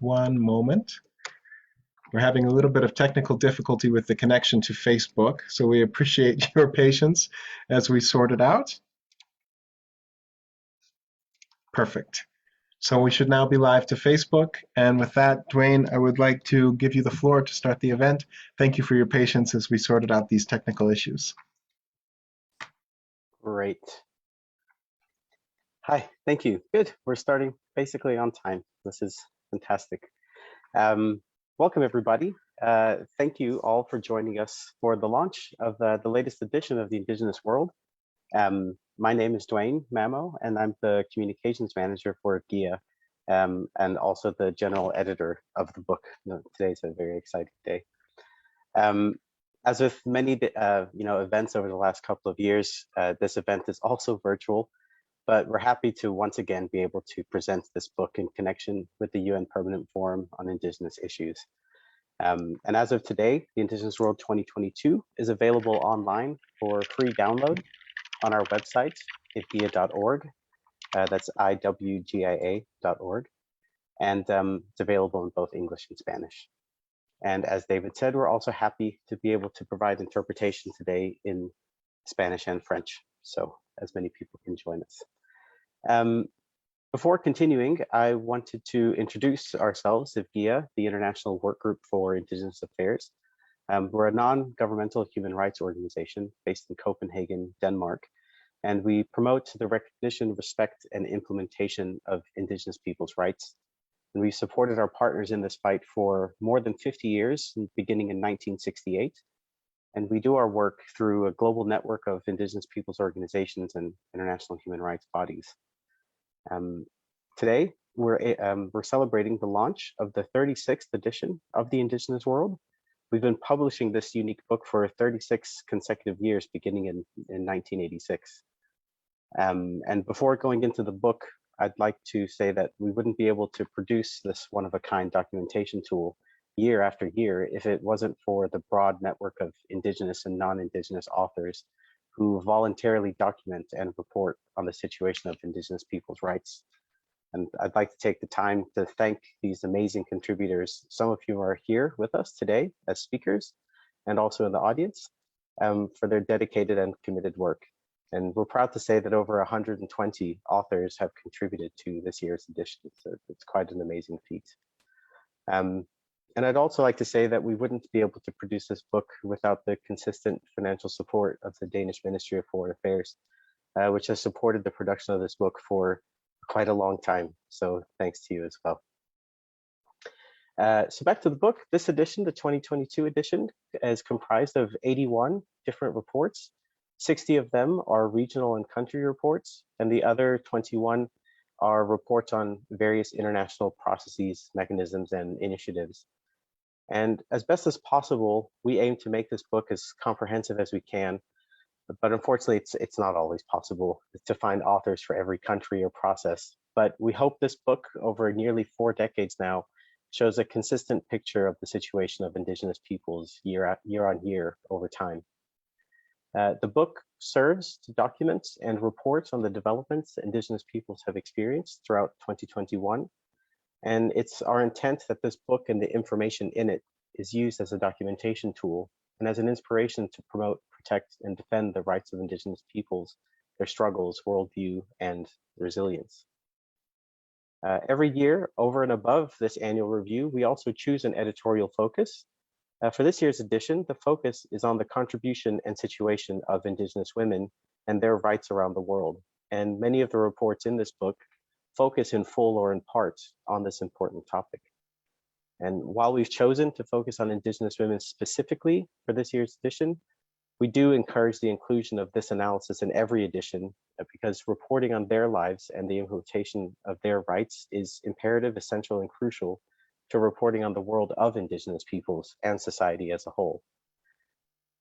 one moment. We're having a little bit of technical difficulty with the connection to Facebook, so we appreciate your patience as we sort it out. Perfect. So we should now be live to Facebook. And with that, Dwayne, I would like to give you the floor to start the event. Thank you for your patience as we sorted out these technical issues. Great. Hi, thank you. Good. We're starting basically on time. This is fantastic. Welcome, everybody. Thank you all for joining us for the launch of the latest edition of the Indigenous World. My name is Dwayne Mamo, and I'm the communications manager for GIA, and also the general editor of the book. Today's a very exciting day. As with many events over the last couple of years, this event is also virtual, but we're happy to once again be able to present this book in connection with the UN Permanent Forum on Indigenous Issues. And as of today, the Indigenous World 2022 is available online for free download on our website, IWGIA.org. That's IWGIA.org. And it's available in both English and Spanish. And as David said, we're also happy to be able to provide interpretation today in Spanish and French, so as many people can join us. Before continuing, I wanted to introduce ourselves, IWGIA, the International Work Group for Indigenous Affairs. We're a non-governmental human rights organization based in Copenhagen, Denmark, and we promote the recognition, respect, and implementation of Indigenous peoples' rights. And we've supported our partners in this fight for more than 50 years, beginning in 1968. And we do our work through a global network of Indigenous peoples organizations and international human rights bodies. Today, we're celebrating the launch of the 36th edition of the Indigenous World. We've been publishing this unique book for 36 consecutive years, beginning in 1986. And before going into the book, I'd like to say that we wouldn't be able to produce this one-of-a-kind documentation tool year after year if it wasn't for the broad network of Indigenous and non-Indigenous authors who voluntarily document and report on the situation of Indigenous peoples' rights. And I'd like to take the time to thank these amazing contributors. Some of you are here with us today as speakers and also in the audience for their dedicated and committed work. And we're proud to say that over 120 authors have contributed to this year's edition. So it's quite an amazing feat. And I'd also like to say that we wouldn't be able to produce this book without the consistent financial support of the Danish Ministry of Foreign Affairs, which has supported the production of this book for quite a long time. So thanks to you as well. So back to the book. This edition, the 2022 edition, is comprised of 81 different reports. 60 of them are regional and country reports, and the other 21 are reports on various international processes, mechanisms, and initiatives. And as best as possible, we aim to make this book as comprehensive as we can, but unfortunately, it's not always possible to find authors for every country or process. But we hope this book, over nearly 4 decades now, shows a consistent picture of the situation of Indigenous peoples year on year over time. The book serves to document and report on the developments Indigenous peoples have experienced throughout 2021. And it's our intent that this book and the information in it is used as a documentation tool and as an inspiration to promote, protect, and defend the rights of Indigenous peoples, their struggles, worldview, and resilience. Every year, over and above this annual review, we also choose an editorial focus. For this year's edition, the focus is on the contribution and situation of Indigenous women and their rights around the world. And many of the reports in this book focus in full or in part on this important topic. And while we've chosen to focus on Indigenous women specifically for this year's edition, we do encourage the inclusion of this analysis in every edition because reporting on their lives and the implementation of their rights is imperative, essential, and crucial to reporting on the world of Indigenous peoples and society as a whole.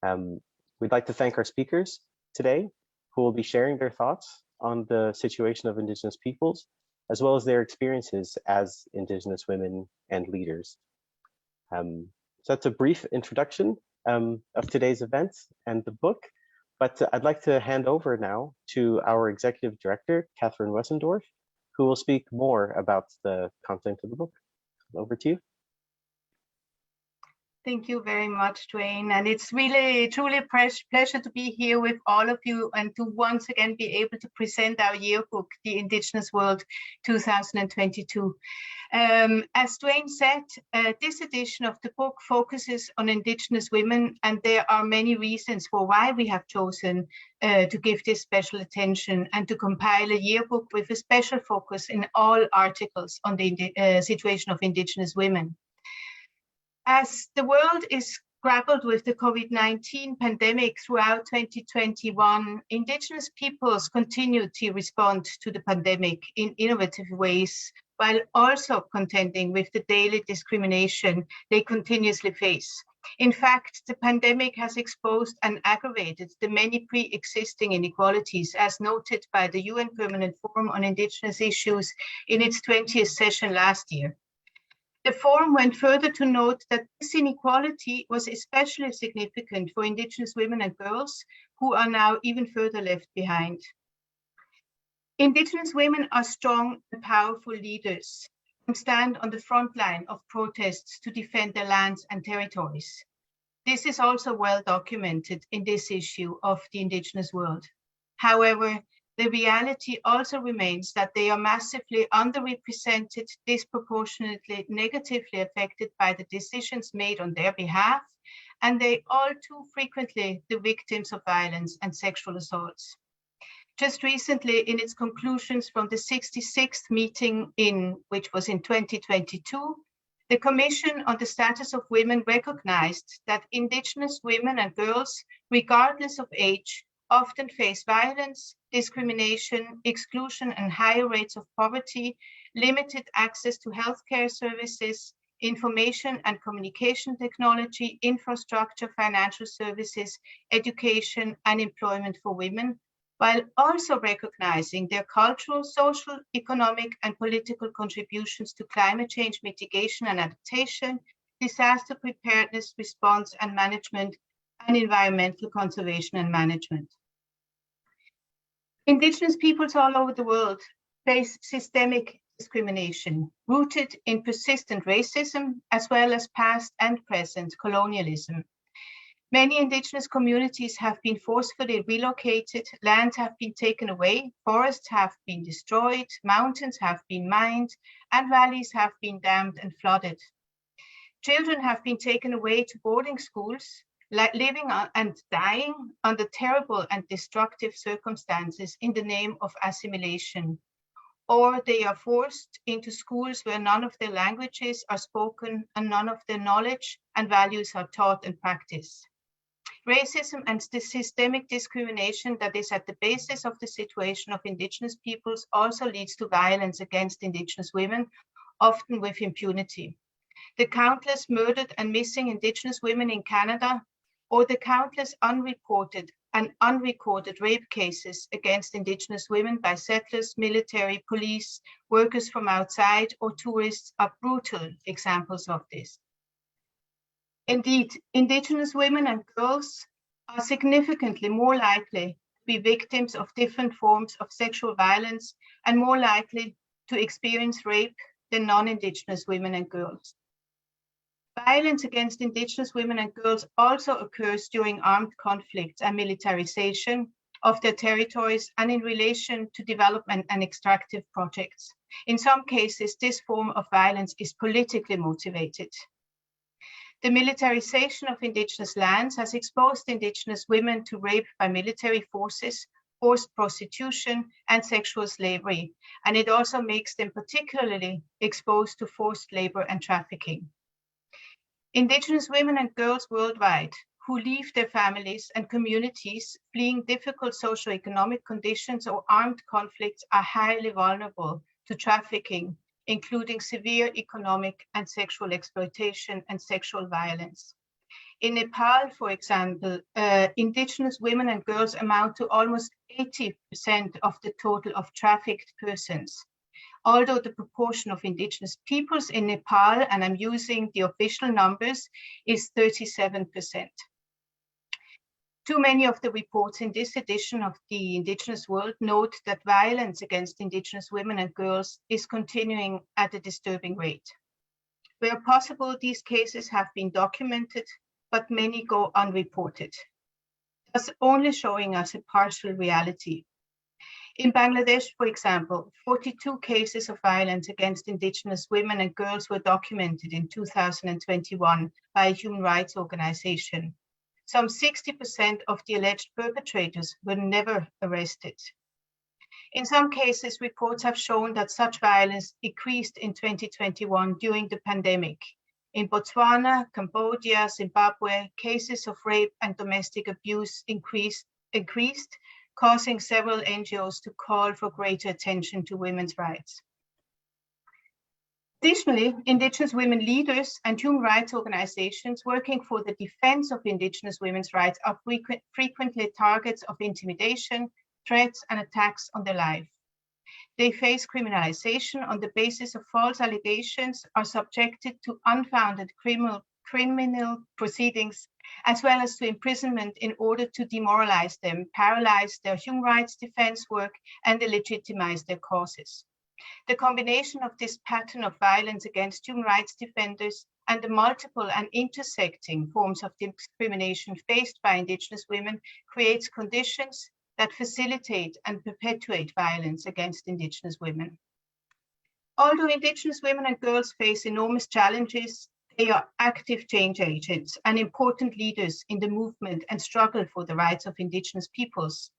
We'd like to thank our speakers today who will be sharing their thoughts on the situation of Indigenous peoples, as well as their experiences as Indigenous women and leaders. So that's a brief introduction of today's event and the book, but I'd like to hand over now to our Executive Director, Catherine Wessendorf, who will speak more about the content of the book. over to you. Thank you very much, Dwayne. And it's really, truly a pleasure to be here with all of you and to once again be able to present our yearbook, The Indigenous World 2022. As Dwayne said, this edition of the book focuses on Indigenous women, and there are many reasons for why we have chosen to give this special attention and to compile a yearbook with a special focus in all articles on the situation of Indigenous women. As the world is grappled with the COVID-19 pandemic throughout 2021, Indigenous peoples continue to respond to the pandemic in innovative ways, while also contending with the daily discrimination they continuously face. In fact, the pandemic has exposed and aggravated the many pre-existing inequalities, as noted by the UN Permanent Forum on Indigenous Issues in its 20th session last year. The forum went further to note that this inequality was especially significant for Indigenous women and girls, who are now even further left behind. Indigenous women are strong and powerful leaders and stand on the front line of protests to defend their lands and territories. This is also well documented in this issue of the Indigenous World. However, the reality also remains that they are massively underrepresented, disproportionately negatively affected by the decisions made on their behalf, and they all too frequently the victims of violence and sexual assaults. Just recently, in its conclusions from the 66th meeting, which was in 2022, the Commission on the Status of Women recognized that Indigenous women and girls, regardless of age, often face violence, discrimination, exclusion, and higher rates of poverty, limited access to healthcare services, information and communication technology, infrastructure, financial services, education, and employment for women, while also recognizing their cultural, social, economic, and political contributions to climate change mitigation and adaptation, disaster preparedness, response and management, and environmental conservation and management. Indigenous peoples all over the world face systemic discrimination rooted in persistent racism, as well as past and present colonialism. Many Indigenous communities have been forcefully relocated, lands have been taken away, forests have been destroyed, mountains have been mined, and valleys have been dammed and flooded. Children have been taken away to boarding schools, living and dying under terrible and destructive circumstances in the name of assimilation, or they are forced into schools where none of their languages are spoken and none of their knowledge and values are taught and practiced. Racism and the systemic discrimination that is at the basis of the situation of Indigenous peoples also leads to violence against Indigenous women, often with impunity. The countless murdered and missing Indigenous women in Canada, or the countless unreported and unrecorded rape cases against Indigenous women by settlers, military, police, workers from outside, or tourists are brutal examples of this. Indeed, Indigenous women and girls are significantly more likely to be victims of different forms of sexual violence and more likely to experience rape than non-Indigenous women and girls. Violence against Indigenous women and girls also occurs during armed conflicts and militarization of their territories and in relation to development and extractive projects. In some cases, this form of violence is politically motivated. The militarization of Indigenous lands has exposed Indigenous women to rape by military forces, forced prostitution, and sexual slavery, and it also makes them particularly exposed to forced labor and trafficking. Indigenous women and girls worldwide who leave their families and communities fleeing difficult socioeconomic conditions or armed conflicts are highly vulnerable to trafficking, including severe economic and sexual exploitation and sexual violence. In Nepal, for example, Indigenous women and girls amount to almost 80% of the total of trafficked persons, although the proportion of Indigenous peoples in Nepal, and I'm using the official numbers, is 37%. Too many of the reports in this edition of the Indigenous World note that violence against Indigenous women and girls is continuing at a disturbing rate. Where possible, these cases have been documented, but many go unreported, thus only showing us a partial reality. In Bangladesh, for example, 42 cases of violence against Indigenous women and girls were documented in 2021 by a human rights organization. Some 60% of the alleged perpetrators were never arrested. In some cases, reports have shown that such violence increased in 2021 during the pandemic. In Botswana, Cambodia, Zimbabwe, cases of rape and domestic abuse increased, causing several NGOs to call for greater attention to women's rights. Additionally, Indigenous women leaders and human rights organizations working for the defense of Indigenous women's rights are frequently targets of intimidation, threats, and attacks on their life. They face criminalization on the basis of false allegations, are subjected to unfounded criminal proceedings, as well as to imprisonment in order to demoralize them, paralyze their human rights defense work, and delegitimize their causes. The combination of this pattern of violence against human rights defenders and the multiple and intersecting forms of discrimination faced by Indigenous women creates conditions that facilitate and perpetuate violence against Indigenous women. Although Indigenous women and girls face enormous challenges, they are active change agents and important leaders in the movement and struggle for the rights of Indigenous peoples.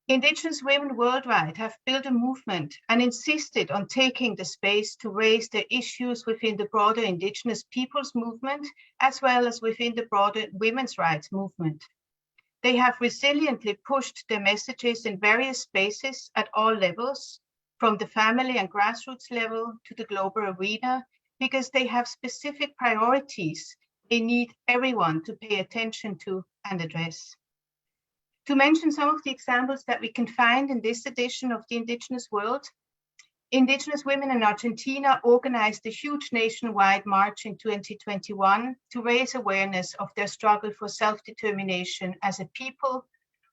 Indigenous women worldwide have built a movement and insisted on taking the space to raise their issues within the broader Indigenous peoples movement, as well as within the broader women's rights movement. They have resiliently pushed their messages in various spaces at all levels, from the family and grassroots level to the global arena, because they have specific priorities they need everyone to pay attention to and address. To mention some of the examples that we can find in this edition of the Indigenous World, Indigenous women in Argentina organized a huge nationwide march in 2021 to raise awareness of their struggle for self-determination as a people,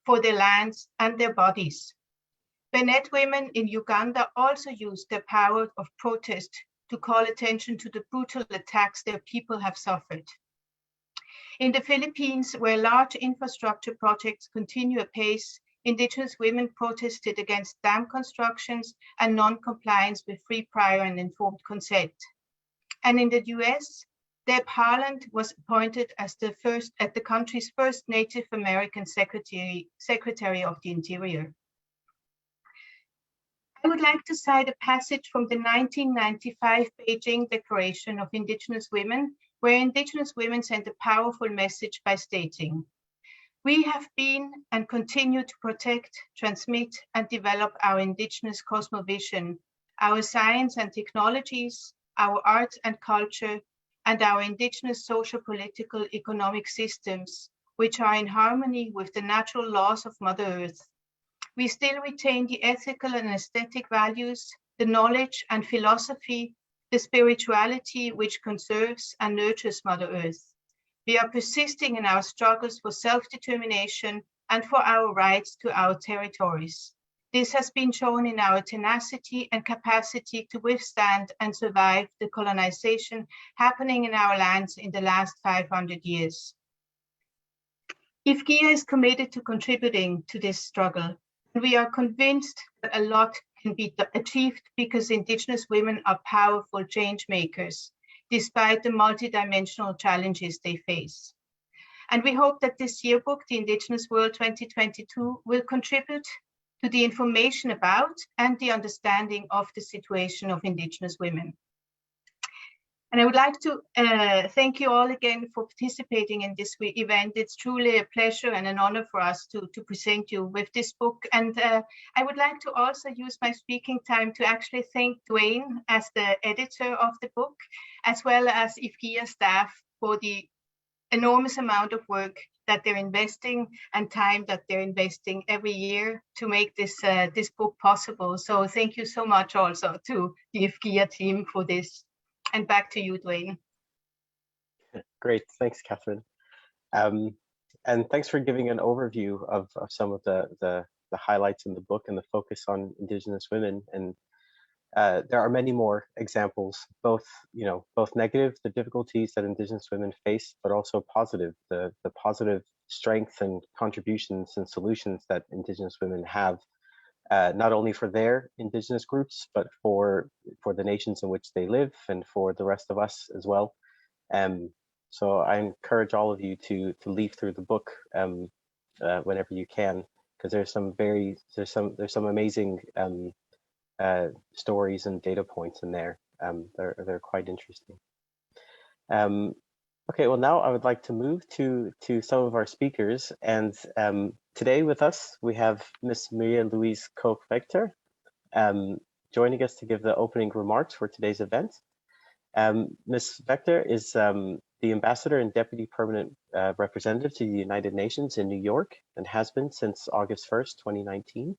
for their lands and their bodies. Bennett women in Uganda also used their power of protest to call attention to the brutal attacks their people have suffered. In the Philippines, where large infrastructure projects continue apace, Indigenous women protested against dam constructions and non-compliance with free, prior, and informed consent. And in the US, Deb Haaland was appointed as the country's first Native American Secretary of the Interior. I would like to cite a passage from the 1995 Beijing Declaration of Indigenous Women, where Indigenous women sent a powerful message by stating, "We have been and continue to protect, transmit, and develop our Indigenous cosmovision, our science and technologies, our art and culture, and our Indigenous social, political, economic systems, which are in harmony with the natural laws of Mother Earth. We still retain the ethical and aesthetic values, the knowledge and philosophy, the spirituality which conserves and nurtures Mother Earth. We are persisting in our struggles for self-determination and for our rights to our territories. This has been shown in our tenacity and capacity to withstand and survive the colonization happening in our lands in the last 500 years. IWGIA is committed to contributing to this struggle. We are convinced that a lot can be achieved because Indigenous women are powerful change makers, despite the multidimensional challenges they face. And we hope that this yearbook, the Indigenous World 2022, will contribute to the information about and the understanding of the situation of Indigenous women. And I would like to thank you all again for participating in this event. It's truly a pleasure and an honor for us to present you with this book. And I would like to also use my speaking time to actually thank Dwayne as the editor of the book, as well as IWGIA staff for the enormous amount of work that they're investing and time that they're investing every year to make this book possible. So thank you so much also to the IWGIA team for this. And back to you, Dwayne. Great, thanks, Catherine. And thanks for giving an overview of some of the highlights in the book and the focus on Indigenous women. And there are many more examples, both negative, the difficulties that Indigenous women face, but also positive, the positive strength and contributions and solutions that Indigenous women have, not only for their Indigenous groups, but for the nations in which they live and for the rest of us as well. So I encourage all of you to leaf through the book whenever you can, because there's some amazing stories and data points in there. They're quite interesting. Okay, well, now I would like to move to some of our speakers, and today with us we have Ms. Maria Louise Koch-Vector joining us to give the opening remarks for today's event. Ms. Vector is the Ambassador and Deputy Permanent Representative to the United Nations in New York and has been since August 1st, 2019.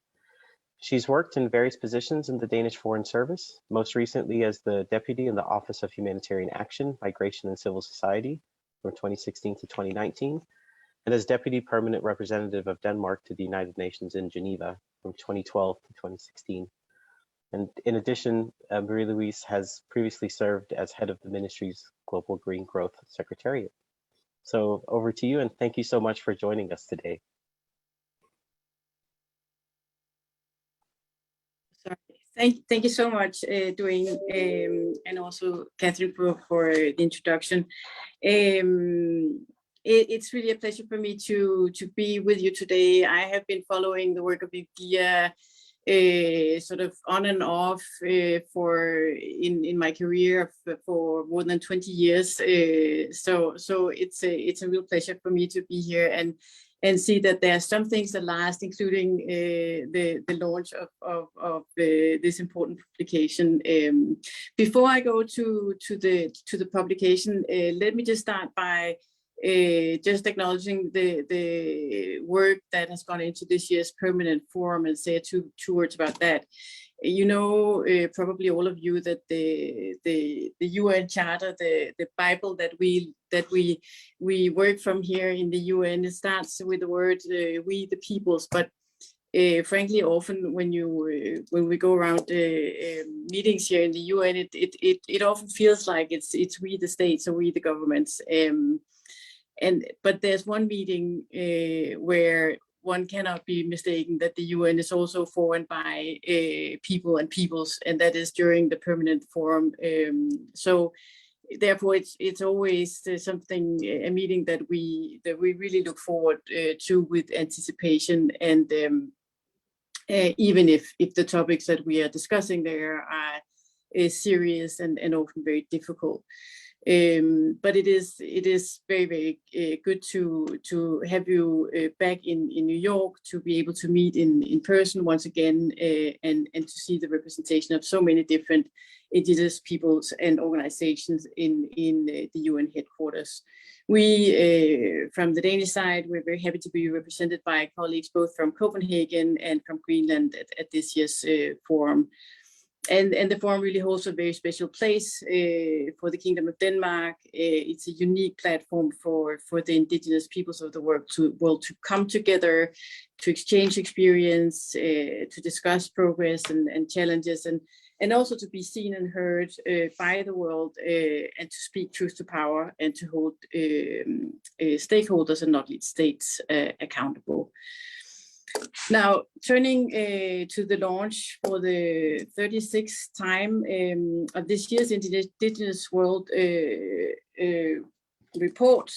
She's worked in various positions in the Danish Foreign Service, most recently as the Deputy in the Office of Humanitarian Action, Migration and Civil Society from 2016 to 2019, and as Deputy Permanent Representative of Denmark to the United Nations in Geneva from 2012 to 2016. And in addition, Marie-Louise has previously served as head of the ministry's Global Green Growth Secretariat. So over to you, and thank you so much for joining us today. Thank you so much, Dwayne, and also Catherine for the introduction. It's really a pleasure for me to be with you today. I have been following the work of IWGIA sort of on and off in my career for more than 20 years. So it's a real pleasure for me to be here and see that there are some things that last, including the launch of this important publication. Before I go to the publication, let me just start by just acknowledging the work that has gone into this year's permanent forum and say two words about that. You know, probably all of you, that the UN Charter, the Bible that we work from here in the UN, it starts with the word "we the peoples." But frankly, often when we go around meetings here in the UN, it often feels like it's we the states or we the governments. But there's one meeting where one cannot be mistaken that the UN is also formed by people and peoples, and that is during the permanent forum. So therefore, it's always a meeting that we really look forward to with anticipation, and even if the topics that we are discussing there are serious and often very difficult. But it is very, very good to have you back in New York, to be able to meet in person once again, and to see the representation of so many different indigenous peoples and organizations in the UN headquarters. We, from the Danish side, we're very happy to be represented by colleagues both from Copenhagen and from Greenland at this year's forum. And the forum really holds a very special place for the Kingdom of Denmark. It's a unique platform for the indigenous peoples of the world to come together, to exchange experience, to discuss progress and challenges, and also to be seen and heard by the world, and to speak truth to power, and to hold stakeholders and not least states accountable. Now, turning to the launch for the 36th time of this year's Indigenous World report,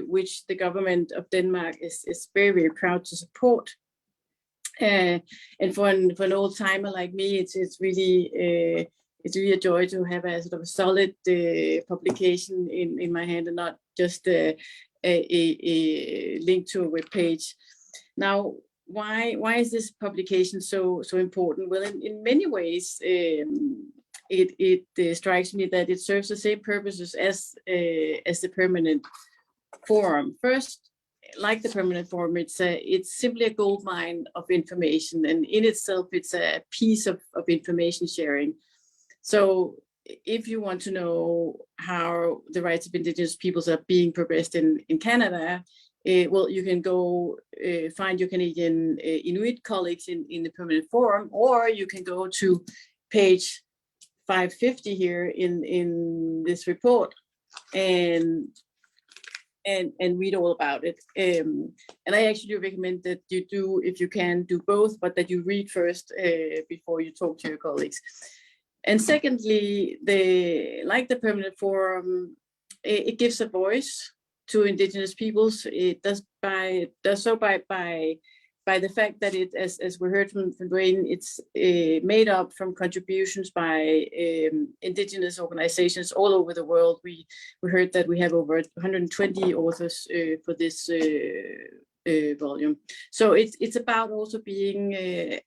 which the government of Denmark is very, very proud to support. And for an old timer like me, it's really a joy to have a sort of a solid publication in my hand, and not just a link to a web page. Now, why is this publication so important? Well, in many ways, it strikes me that it serves the same purposes as the permanent forum. First, like the permanent forum, it's simply a gold mine of information, and in itself, it's a piece of information sharing. So if you want to know how the rights of indigenous peoples are being progressed in Canada, well, you can go find your Canadian Inuit colleagues in the permanent forum, or you can go to page 550 here in this report and read all about it. And I actually recommend that you do, if you can, do both, but that you read first before you talk to your colleagues. And secondly, like the Permanent Forum, it gives a voice to Indigenous peoples. It does so by the fact that it, as we heard from Dwayne, it's made up from contributions by Indigenous organizations all over the world. We heard that we have over 120 authors for this volume. So it's about also being,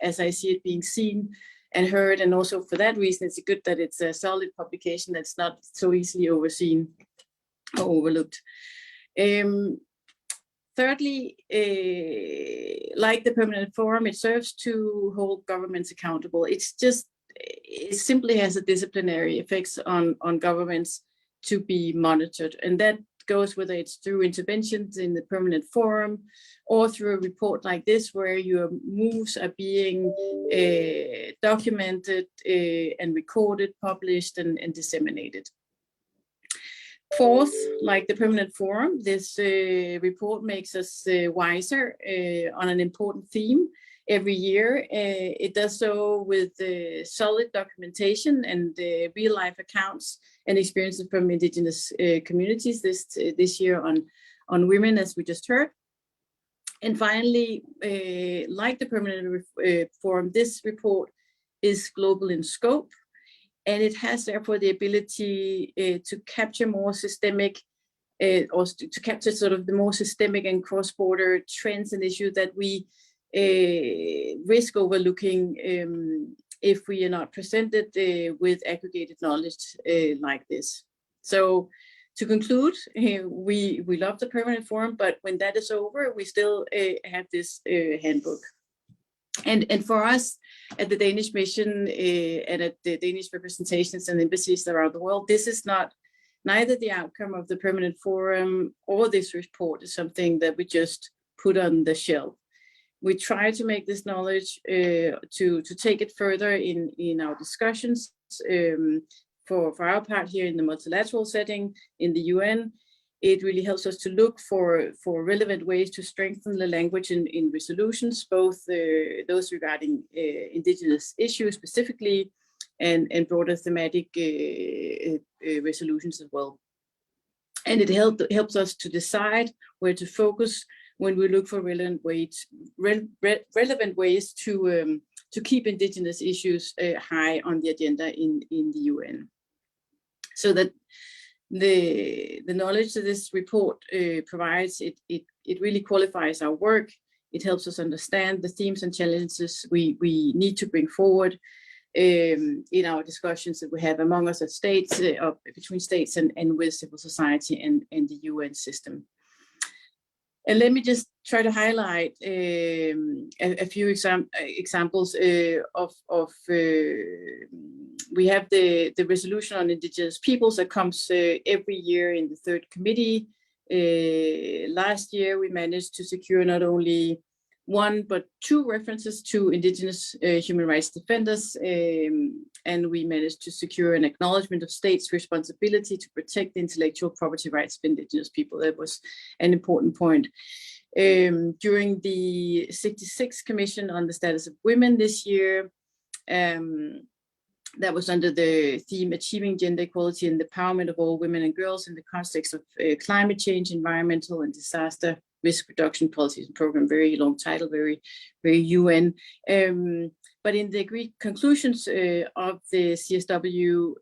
as I see it, being seen and heard, and also for that reason, it's good that it's a solid publication that's not so easily overseen or overlooked. Thirdly, like the Permanent Forum, it serves to hold governments accountable. It simply has a disciplinary effects on governments to be monitored, and that goes whether it's through interventions in the Permanent Forum or through a report like this, where your moves are being documented and recorded, published, and disseminated. Fourth, like the Permanent Forum, this report makes us wiser on an important theme every year. It does so with solid documentation and real-life accounts and experiences from Indigenous communities this year on women, as we just heard. And finally, like the Permanent Forum, this report is global in scope, and it has therefore the ability to capture more systemic, or to capture sort of the more systemic and cross-border trends and issues that we risk overlooking if we are not presented with aggregated knowledge like this. So to conclude, we love the Permanent Forum, but when that is over, we still have this handbook. And for us at the Danish mission and at the Danish representations and embassies around the world, this is neither the outcome of the Permanent Forum or this report is something that we just put on the shelf. We try to make this knowledge to take it further in our discussions. For our part here in the multilateral setting in the UN, it really helps us to look for relevant ways to strengthen the language in resolutions, both those regarding Indigenous issues specifically and broader thematic resolutions as well. And it helps us to decide where to focus when we look for relevant ways to keep Indigenous issues high on the agenda in the UN. So that the knowledge that this report provides, it really qualifies our work. It helps us understand the themes and challenges we need to bring forward in our discussions that we have among us as states, between states and with civil society and the UN system. And let me just try to highlight a few examples of we have the resolution on Indigenous Peoples that comes every year in the third committee. Last year, we managed to secure not only one, but two references to Indigenous human rights defenders, and we managed to secure an acknowledgement of states' responsibility to protect the intellectual property rights of Indigenous people. That was an important point. During the 66th Commission on the Status of Women this year, that was under the theme Achieving Gender Equality and the Empowerment of All Women and Girls in the Context of Climate Change, Environmental and Disaster Risk Reduction Policies and Program. Very long title, very UN. But in the agreed conclusions of the CSW,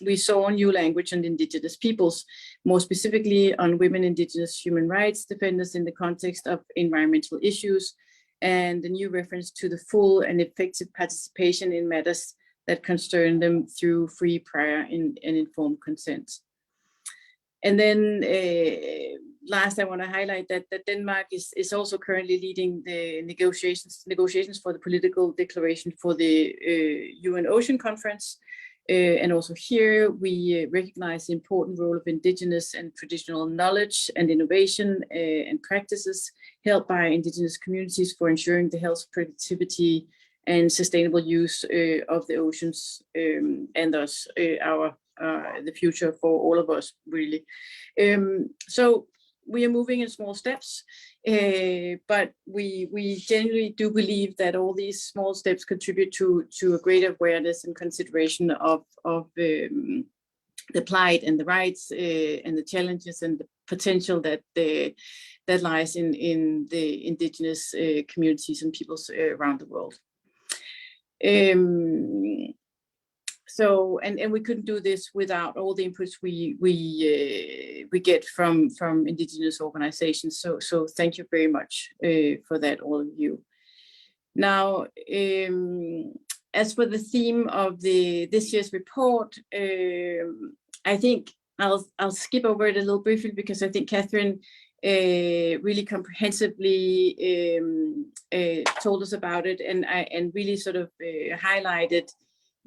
we saw new language on Indigenous peoples, more specifically on women Indigenous human rights defenders in the context of environmental issues, and a new reference to the full and effective participation in matters that concern them through free, prior, and informed consent. And then last, I want to highlight that Denmark is also currently leading the negotiations for the political declaration for the UN Ocean Conference. And also here, we recognize the important role of Indigenous and traditional knowledge and innovation and practices held by Indigenous communities for ensuring the health, productivity, and sustainable use of the oceans, and thus the future for all of us, really. So we are moving in small steps, but we genuinely do believe that all these small steps contribute to a greater awareness and consideration of the plight and the rights and the challenges and the potential that lies in the indigenous communities and peoples around the world. So we couldn't do this without all the inputs we get from indigenous organizations. So thank you very much for that, all of you. Now, as for the theme of this year's report, I think I'll skip over it a little briefly, because I think Catherine really comprehensively told us about it, and really sort of highlighted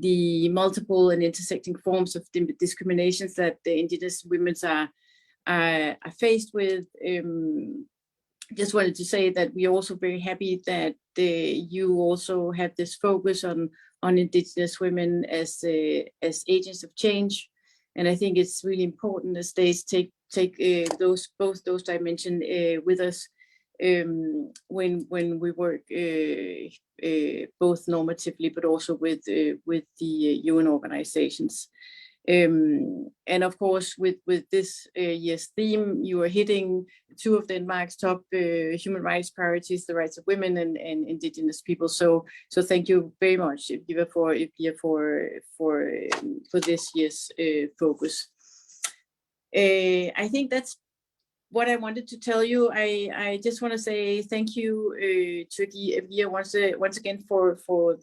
the multiple and intersecting forms of discriminations that the Indigenous women are faced with. Just wanted to say that we're also very happy that you also have this focus on Indigenous women as agents of change, and I think it's really important that states take both those dimensions with us when we work both normatively but also with the UN organizations. And of course, with this year's theme, you are hitting two of Denmark's top human rights priorities: the rights of women and Indigenous people. So thank you very much, IWGIA, for this year's focus. I think that's what I wanted to tell you. I just want to say thank you to IWGIA once again for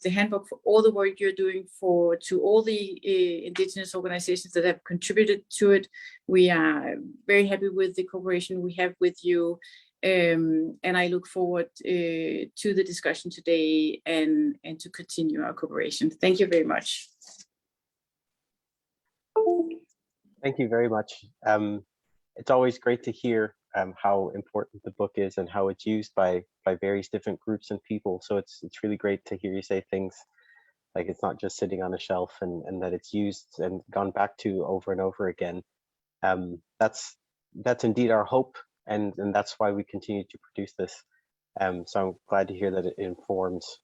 the handbook, for all the work you're doing, to all the Indigenous organizations that have contributed to it. We are very happy with the cooperation we have with you, and I look forward to the discussion today and to continue our cooperation. Thank you very much. Thank you very much. It's always great to hear how important the book is and how it's used by various different groups and people. So it's really great to hear you say things like it's not just sitting on a shelf, and that it's used and gone back to over and over again. That's indeed our hope, and that's why we continue to produce this. So I'm glad to hear that it informs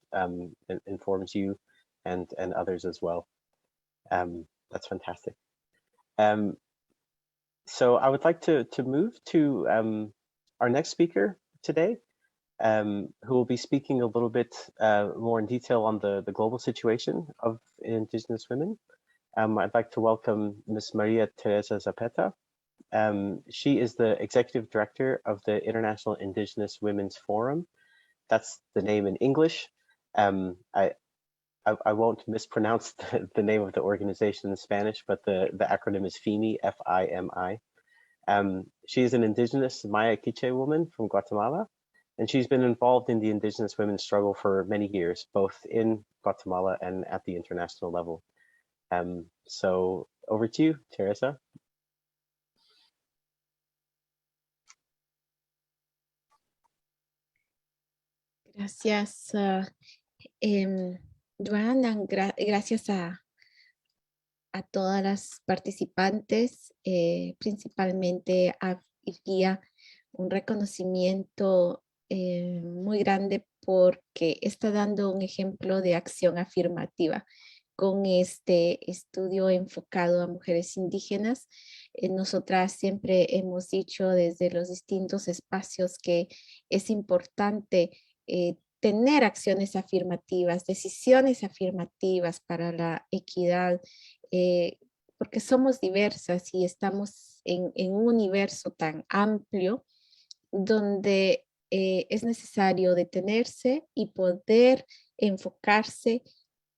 you and others as well. That's fantastic. So I would like to move to our next speaker today, who will be speaking a little bit more in detail on the global situation of Indigenous women. I'd like to welcome Ms. Maria Teresa Zapeta. She is the Executive Director of the International Indigenous Women's Forum. That's the name in English. I won't mispronounce the name of the organization in Spanish, but the acronym is FIMI, F-I-M-I. She is an Indigenous Maya Quiche woman from Guatemala, and she's been involved in the Indigenous women's struggle for many years, both in Guatemala and at the international level. So over to you, Teresa. Gracias, Joan, gracias a todas las participantes, principalmente a IWGIA, un reconocimiento muy grande porque está dando un ejemplo de acción afirmativa con este estudio enfocado a mujeres indígenas. Nosotras siempre hemos dicho desde los distintos espacios que es importante tener acciones afirmativas, decisiones afirmativas para la equidad, porque somos diversas y estamos en un universo tan amplio donde es necesario detenerse y poder enfocarse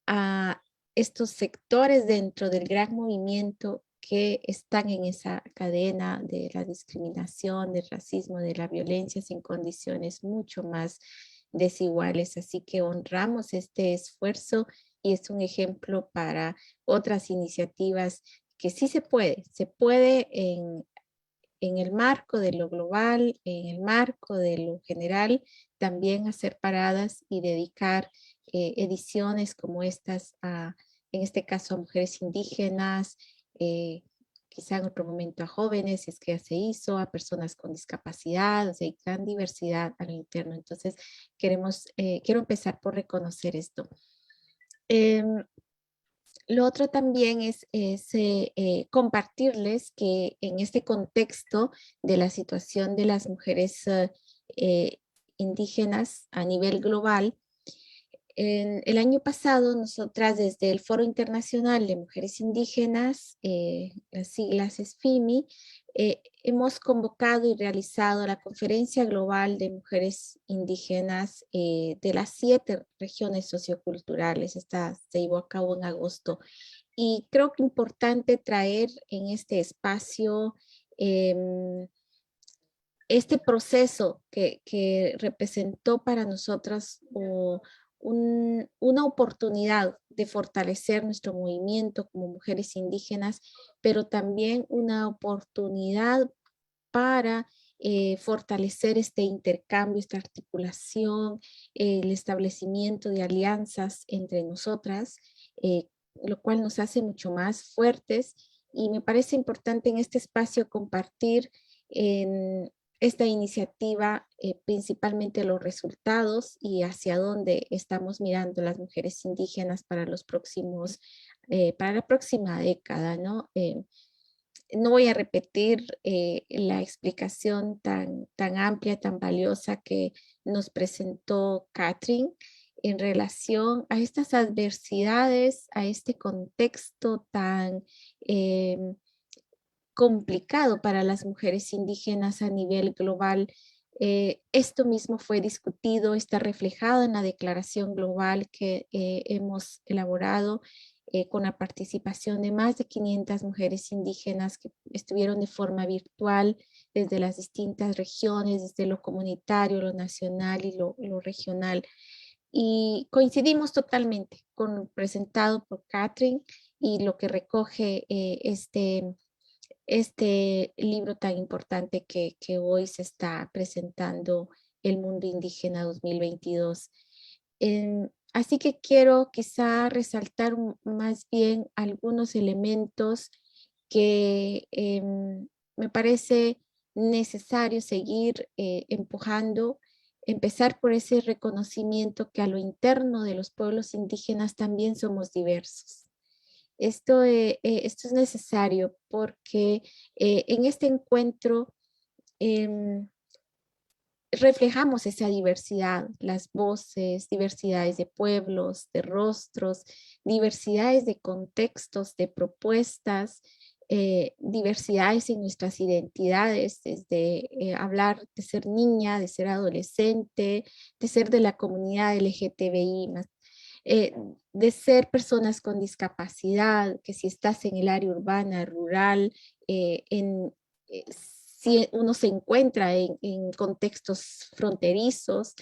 a estos sectores dentro del gran movimiento que están en esa cadena de la discriminación, del racismo, de la violencia sin condiciones mucho más desiguales. Así que honramos este esfuerzo y es un ejemplo para otras iniciativas que sí se puede en el marco de lo global, en el marco de lo general, también hacer paradas y dedicar ediciones como estas, en este caso a mujeres indígenas, quizá en otro momento a jóvenes, si es que ya se hizo, a personas con discapacidad, o sea, hay gran diversidad a lo interno. Entonces, quiero empezar por reconocer esto. Lo otro también es compartirles que en este contexto de la situación de las mujeres indígenas a nivel global, el año pasado nosotras desde el Foro Internacional de Mujeres Indígenas, las siglas es FIMI, hemos convocado y realizado la Conferencia Global de Mujeres Indígenas de las 7 regiones socioculturales. Esta se llevó a cabo en agosto. Y creo que es importante traer en este espacio este proceso que representó para nosotras una oportunidad de fortalecer nuestro movimiento como mujeres indígenas, pero también una oportunidad para fortalecer este intercambio, esta articulación, el establecimiento de alianzas entre nosotras, lo cual nos hace mucho más fuertes. Y me parece importante en este espacio compartir en esta iniciativa, principalmente los resultados y hacia dónde estamos mirando las mujeres indígenas para los próximos, para la próxima década, ¿no? No voy a repetir la explicación tan amplia, tan valiosa que nos presentó Catherine en relación a estas adversidades, a este contexto tan complicado para las mujeres indígenas a nivel global. Esto mismo fue discutido, está reflejado en la declaración global que hemos elaborado con la participación de más de 500 mujeres indígenas que estuvieron de forma virtual desde las distintas regiones, desde lo comunitario, lo nacional y lo regional. Y coincidimos totalmente con lo presentado por Catherine y lo que recoge este libro tan importante que hoy se está presentando, El Mundo Indígena 2022. Así que quiero quizá resaltar más bien algunos elementos que me parece necesario seguir empujando, empezar por ese reconocimiento que a lo interno de los pueblos indígenas también somos diversos. Esto es necesario porque en este encuentro reflejamos esa diversidad, las voces, diversidades de pueblos, de rostros, diversidades de contextos, de propuestas, diversidades en nuestras identidades, desde hablar de ser niña, de ser adolescente, de ser de la comunidad LGTBI+, de ser personas con discapacidad, que si estás en el área urbana, rural, si uno se encuentra en contextos fronterizos,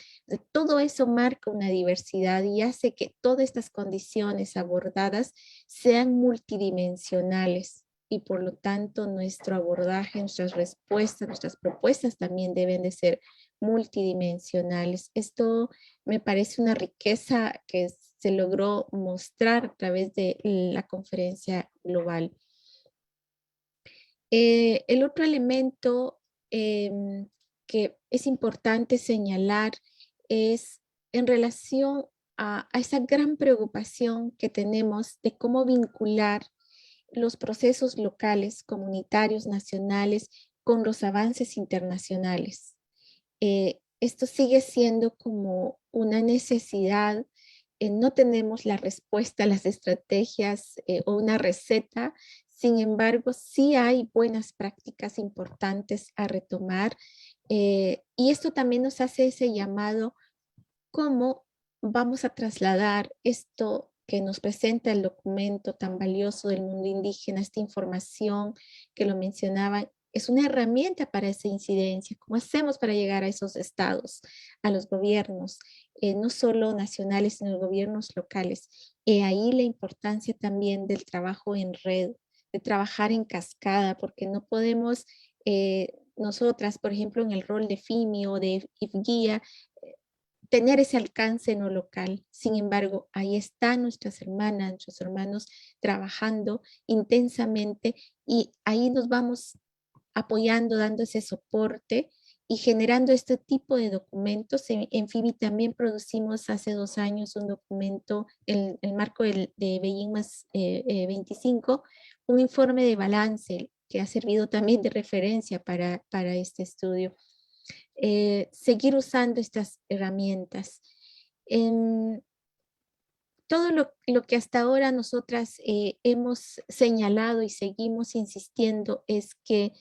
todo eso marca una diversidad y hace que todas estas condiciones abordadas sean multidimensionales y por lo tanto nuestro abordaje, nuestras respuestas, nuestras propuestas también deben de ser multidimensionales. Esto me parece una riqueza que se logró mostrar a través de la conferencia global. El otro elemento que es importante señalar es en relación a esa gran preocupación que tenemos de cómo vincular los procesos locales, comunitarios, nacionales, con los avances internacionales. Esto sigue siendo como una necesidad. No tenemos la respuesta, las estrategias o una receta. Sin embargo, sí hay buenas prácticas importantes a retomar. Y esto también nos hace ese llamado, cómo vamos a trasladar esto que nos presenta el documento tan valioso del mundo indígena, esta información que lo mencionaban, es una herramienta para esa incidencia. ¿Cómo hacemos para llegar a esos estados, a los gobiernos, no solo nacionales, sino gobiernos locales? Ahí la importancia también del trabajo en red, de trabajar en cascada, porque no podemos nosotras, por ejemplo, en el rol de FIMI o de IWGIA, tener ese alcance en lo local. Sin embargo, ahí están nuestras hermanas, nuestros hermanos trabajando intensamente y ahí nos vamos apoyando, dando ese soporte y generando este tipo de documentos. En FIBI también producimos hace 2 años un documento, el marco de Beijing más 25, un informe de balance que ha servido también de referencia para este estudio. Seguir usando estas herramientas. Todo lo que hasta ahora nosotras hemos señalado y seguimos insistiendo es que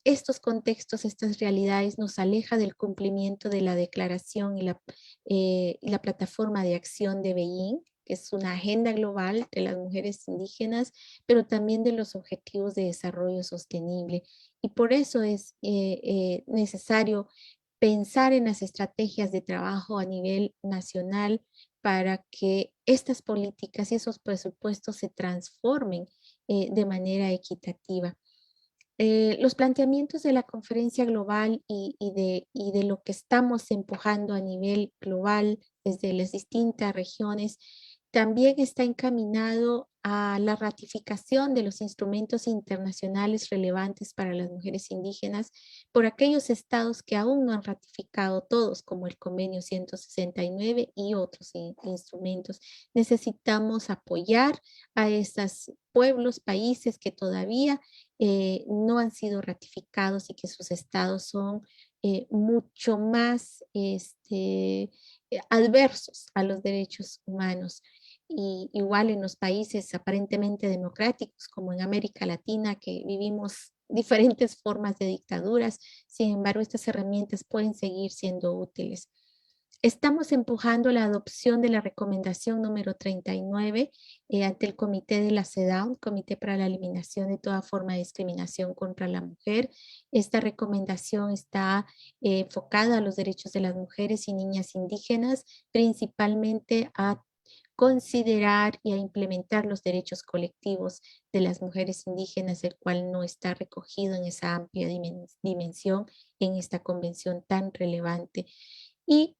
estos contextos, estas realidades nos aleja del cumplimiento de la declaración y la plataforma de acción de Beijing, que es una agenda global de las mujeres indígenas, pero también de los objetivos de desarrollo sostenible. Y por eso es necesario pensar en las estrategias de trabajo a nivel nacional para que estas políticas y esos presupuestos se transformen de manera equitativa. Los planteamientos de la conferencia global y de lo que estamos empujando a nivel global desde las distintas regiones también está encaminado a la ratificación de los instrumentos internacionales relevantes para las mujeres indígenas por aquellos estados que aún no han ratificado todos, como el Convenio 169 y otros instrumentos. Necesitamos apoyar a esos pueblos, países que todavía no han sido ratificados y que sus estados son mucho más adversos a los derechos humanos. Y igual en los países aparentemente democráticos como en América Latina, que vivimos diferentes formas de dictaduras, sin embargo estas herramientas pueden seguir siendo útiles. Estamos empujando la adopción de la recomendación número 39 ante el Comité de la CEDAW, Comité para la Eliminación de toda forma de discriminación contra la mujer. Esta recomendación está enfocada a los derechos de las mujeres y niñas indígenas, principalmente a considerar y a implementar los derechos colectivos de las mujeres indígenas, el cual no está recogido en esa amplia dimensión en esta convención tan relevante. Y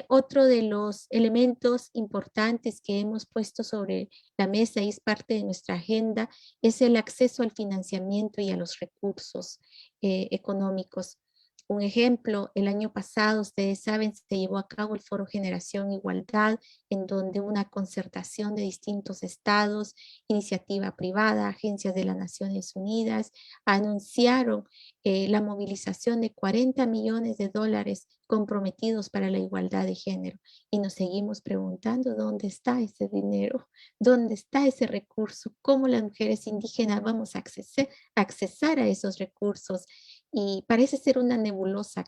otro de los elementos importantes que hemos puesto sobre la mesa y es parte de nuestra agenda es el acceso al financiamiento y a los recursos económicos. Un ejemplo, el año pasado, ustedes saben, se llevó a cabo el Foro Generación Igualdad, en donde una concertación de distintos estados, iniciativa privada, agencias de las Naciones Unidas, anunciaron la movilización de $40 millones comprometidos para la igualdad de género. Y nos seguimos preguntando dónde está ese dinero, dónde está ese recurso, cómo las mujeres indígenas vamos a accesar a esos recursos. Y parece ser una nebulosa,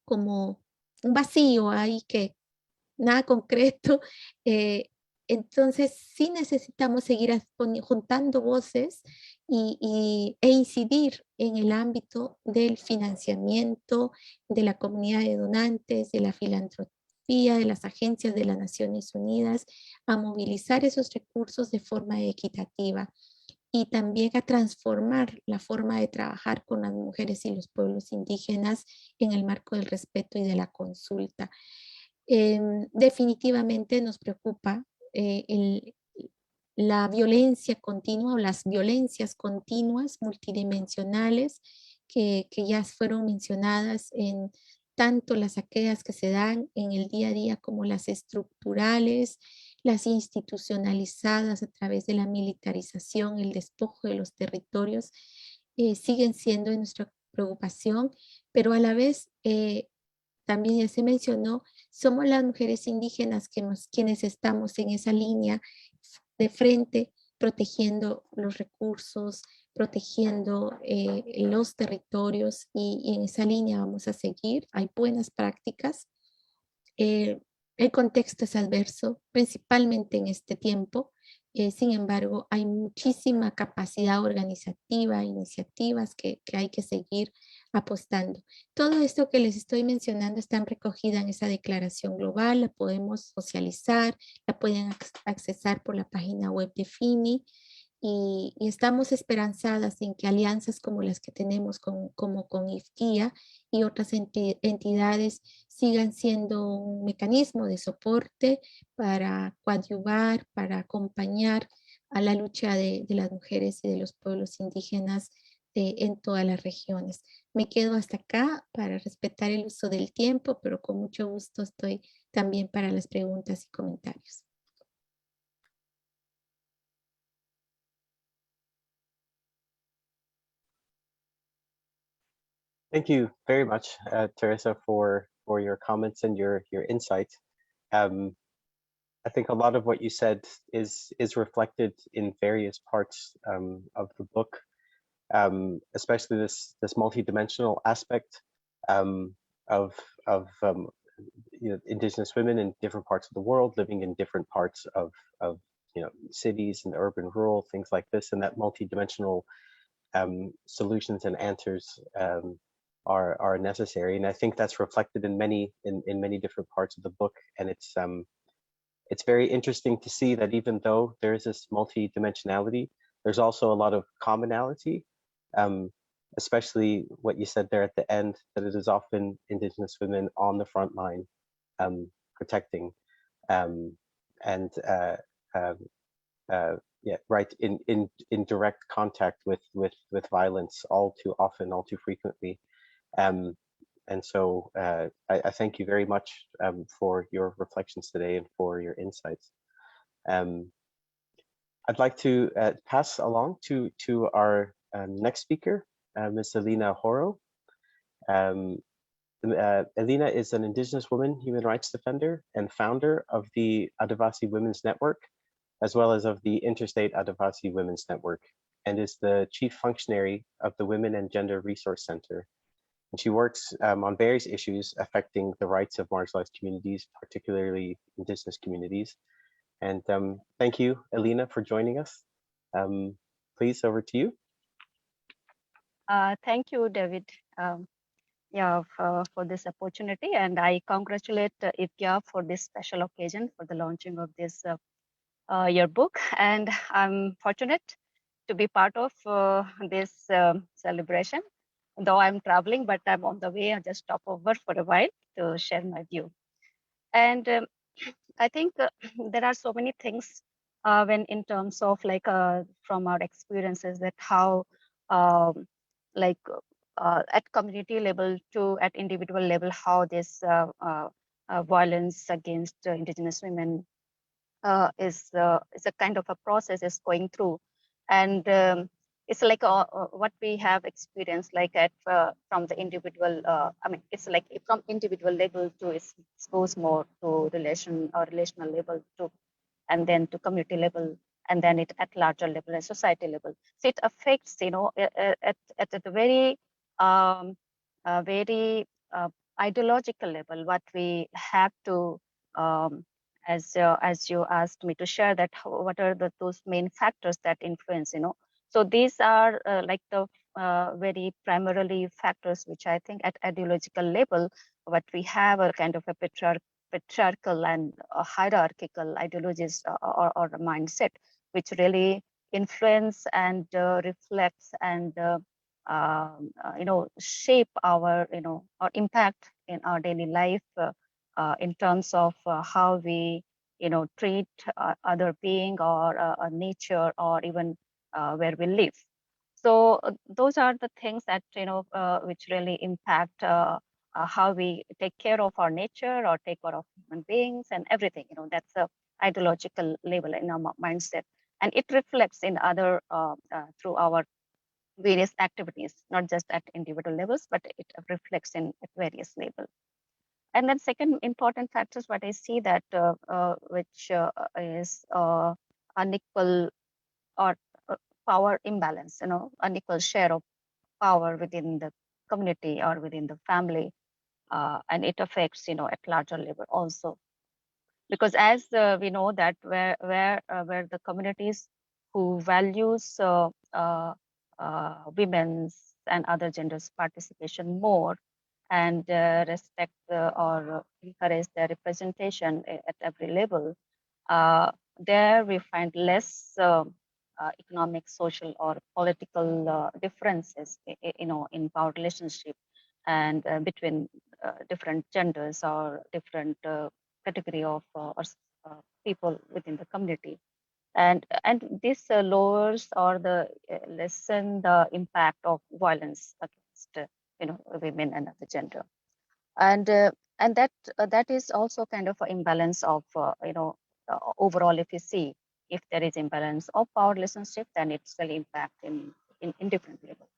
como un vacío ahí que nada concreto. Entonces sí necesitamos seguir juntando voces e incidir en el ámbito del financiamiento, de la comunidad de donantes, de la filantropía, de las agencias de las Naciones Unidas, a movilizar esos recursos de forma equitativa y también a transformar la forma de trabajar con las mujeres y los pueblos indígenas en el marco del respeto y de la consulta. Definitivamente nos preocupa la violencia continua o las violencias continuas multidimensionales que ya fueron mencionadas en tanto las aquellas que se dan en el día a día como las estructurales, las institucionalizadas a través de la militarización, el despojo de los territorios, siguen siendo de nuestra preocupación, pero a la vez también ya se mencionó, somos las mujeres indígenas quienes estamos en esa línea de frente, protegiendo los recursos, protegiendo los territorios y en esa línea vamos a seguir. Hay buenas prácticas. El contexto es adverso, principalmente en este tiempo. Sin embargo, hay muchísima capacidad organizativa, iniciativas que hay que seguir apostando. Todo esto que les estoy mencionando está recogida en esa declaración global, la podemos socializar, la pueden accesar por la página web de FIMI y estamos esperanzadas en que alianzas como las que tenemos como con IWGIA y otras entidades sigan siendo un mecanismo de soporte para coadyuvar, para acompañar a la lucha de las mujeres y de los pueblos indígenas en todas las regiones. Me quedo hasta acá para respetar el uso del tiempo, pero con mucho gusto estoy también para las preguntas y comentarios. Thank you very much, Teresa, for your comments and your insight. I think a lot of what you said is reflected in various parts of the book, especially this multidimensional aspect of Indigenous women in different parts of the world, living in different parts of cities and urban, rural, things like this, and that multidimensional solutions and answers are necessary. And I think that's reflected in many different parts of the book. And it's very interesting to see that even though there is this multidimensionality, there's also a lot of commonality, especially what you said there at the end, that it is often Indigenous women on the front line protecting right in direct contact with violence all too often, all too frequently. And so I thank you very much for your reflections today and for your insights. I'd like to pass along to our next speaker, Ms. Elena Horo. Elena is an Indigenous woman human rights defender and founder of the Adivasi Women's Network, as well as of the Interstate Adivasi Women's Network, and is the chief functionary of the Women and Gender Resource Center. And she works on various issues affecting the rights of marginalized communities, particularly Indigenous communities. And thank you, Elena, for joining us. Please, over to you. Thank you, David, for this opportunity. And I congratulate IWGIA for this special occasion for the launching of this your book. And I'm fortunate to be part of this celebration. Though I'm traveling, but I'm on the way. I just stop over for a while to share my view. And I think there are so many things when in terms of like from our experiences that how at community level to at individual level, how this violence against Indigenous women is a kind of a process is going through. And it's like what we have experienced, like at from the individual. I mean, it's like from individual level to it goes more to relational level to, and then to community level, and then it at larger level and society level. So it affects, at the very ideological level, what we have to. As you asked me to share that, what are those main factors that influence, So these are like the very primarily factors which I think at ideological level, what we have a kind of a patriarchal and hierarchical ideologies or a mindset, which really influence and reflects and shape our, or impact in our daily life in terms of how we, treat other being or nature or even where we live. So those are the things that, which really impact how we take care of our nature or take care of human beings and everything. That's a ideological level in our mindset, and it reflects in other through our various activities, not just at individual levels, but it reflects in at various levels. And then second important factors, what I see that which is unequal or power imbalance, unequal share of power within the community or within the family, and it affects, at larger level also. Because as we know that where the communities who values women's and other genders participation more, and respect or encourage their representation at every level, there we find less economic, social, or political differences, in power relationship and between different genders or different category of people within the community. And this lowers or lessen the impact of violence against women and other gender. And that is also kind of an imbalance of overall. If you see, if there is imbalance of power relationship, then it's will impact in different levels.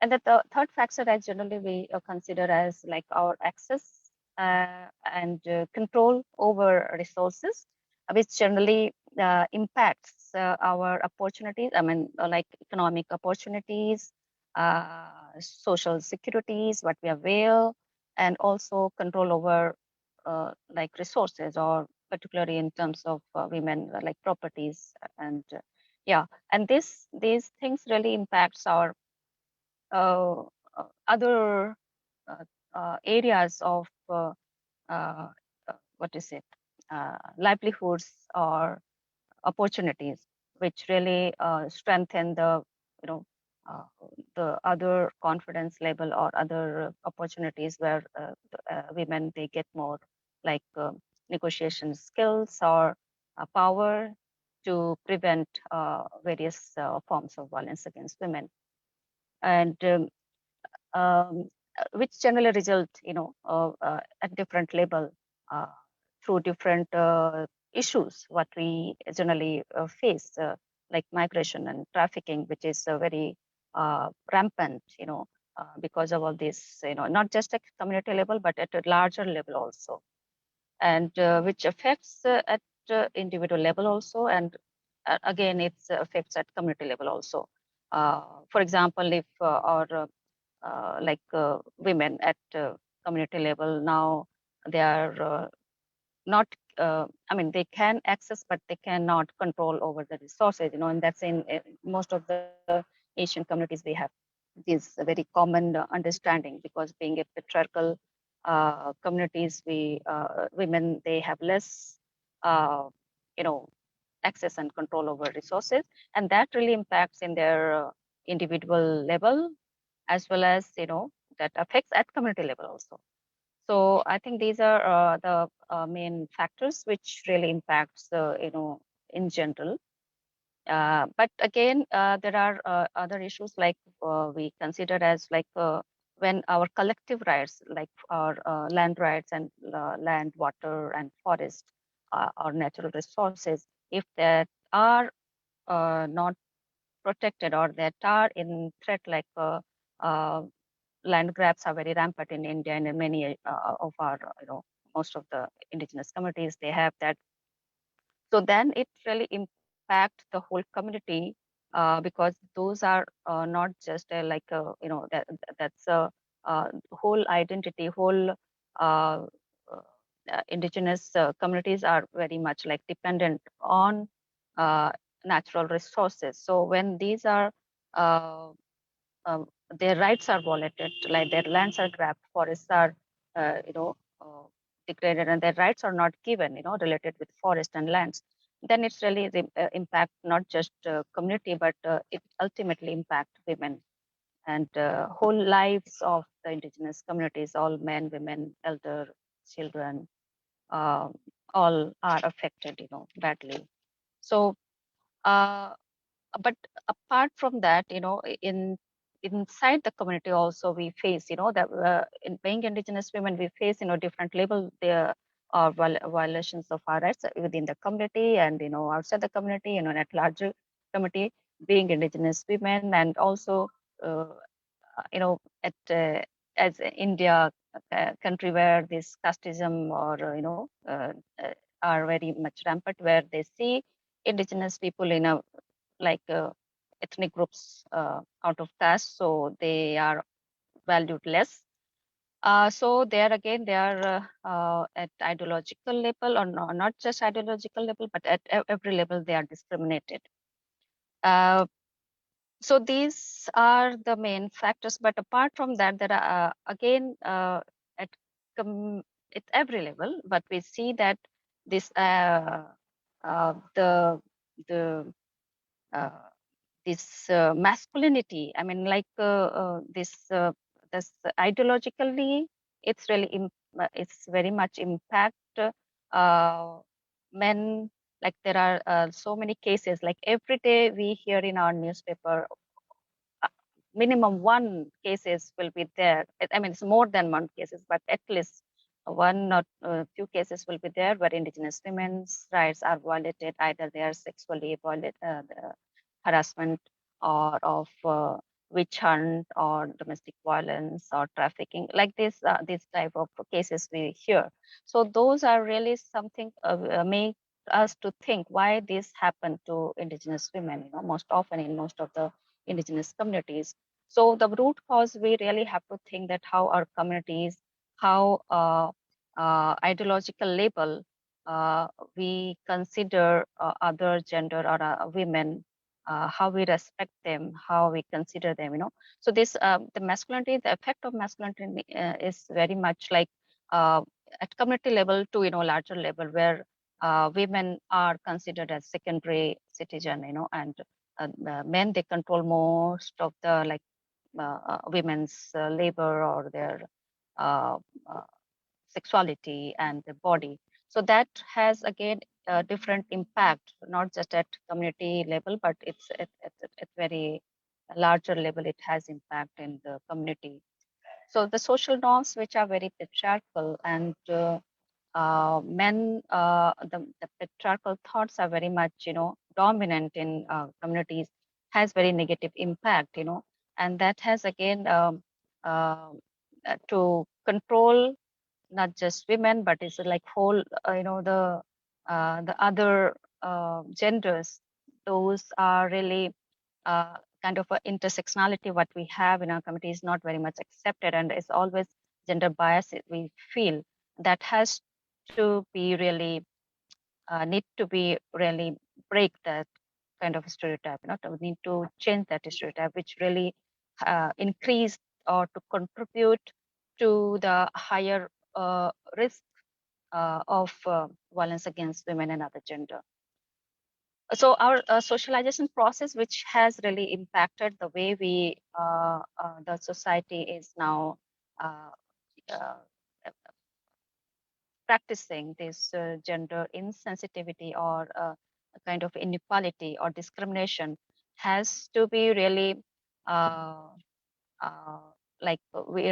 And the third factor, as generally we consider as like our access and control over resources, which generally impacts our opportunities. I mean, like economic opportunities, social securities, what we avail, and also control over like resources, or particularly in terms of women, like properties, and yeah, and these things really impacts our uh, other areas of what is it, livelihoods or opportunities, which really strengthen the you know uh, the other confidence level or other opportunities where women, they get more like negotiation skills or power to prevent various forms of violence against women. And which generally result, at different level uh, through different issues what we generally face, like migration and trafficking, which is very rampant, because of all this, not just at community level, but at a larger level also, and which affects at individual level also, and again, it affects at community level also. For example, if our women at community level now, they are not I mean, they can access, but they cannot control over the resources, and that's in most of the Asian communities. We have this very common understanding, because being a patriarchal communities, we women, they have less uh, you know access and control over resources, and that really impacts in their individual level, as well as that affects at community level also. So I think these are the main factors which really impacts in general. But again, there are other issues, like we consider as like when our collective rights, like our land rights and land, water, and forest, or natural resources, if that are not protected, or that are in threat, like land grabs are very rampant in India, and in many of our, most of the indigenous communities, they have that. So then it really impacts the whole community, because those are not just like that's a whole identity, whole uh, indigenous communities are very much like dependent on uh, natural resources. So when these are uh, their rights are violated, like their lands are grabbed, forests are, degraded, and their rights are not given, related with forest and lands, then it's really impact not just community, but it ultimately impact women and whole lives of the indigenous communities, all men, women, elder, children, uh, all are affected, badly. So, but apart from that, inside the community also we face, that in being indigenous women, we face, different level there are violations of our rights within the community, and outside the community, at larger community, being indigenous women, and also uh, at as India, country where this casteism or are very much rampant, where they see indigenous people in a like ethnic groups out of caste, so they are valued less. So there again, they are at ideological level, or not just ideological level, but at every level they are discriminated. So these are the main factors. But apart from that, there are again at at every level, but we see that this the this masculinity. I mean, like this ideologically, it's really it's very much impact men. Like there are so many cases. Like every day we hear in our newspaper, minimum one cases will be there. I mean, it's more than one cases, but at least one or few cases will be there where Indigenous women's rights are violated. Either they are sexually violated, harassment, or of witch hunt, or domestic violence, or trafficking. Like this type of cases we hear. So those are really something make us to think why this happened to Indigenous women. You know, most often in most of the Indigenous communities. So the root cause, we really have to think that how our communities, how ideological label we consider other gender or women, how we respect them, how we consider them, you know. So this, the masculinity, the effect of masculinity is very much like at community level to, you know, larger level, where women are considered as secondary citizen, you know, and men, they control most of the like women's labor or their uh, uh, sexuality and the body. So that has again a different impact, not just at community level, but it's at very larger level. It has impact in the community. So the social norms, which are very patriarchal, and men, the patriarchal thoughts are very much, you know, dominant in communities, has very negative impact, you know, and that has again uh, to control not just women, but it's like whole, you know, the other genders. Those are really kind of a intersectionality what we have in our community is not very much accepted, and it's always gender bias we feel that has to be really need to be really break that kind of stereotype, you know, to need to change that stereotype, which really increase or to contribute to the higher risk of violence against women and other gender. So our socialization process, which has really impacted the way we, the society is now uh, practicing this gender insensitivity or a kind of inequality or discrimination, has to be really uh, uh, like we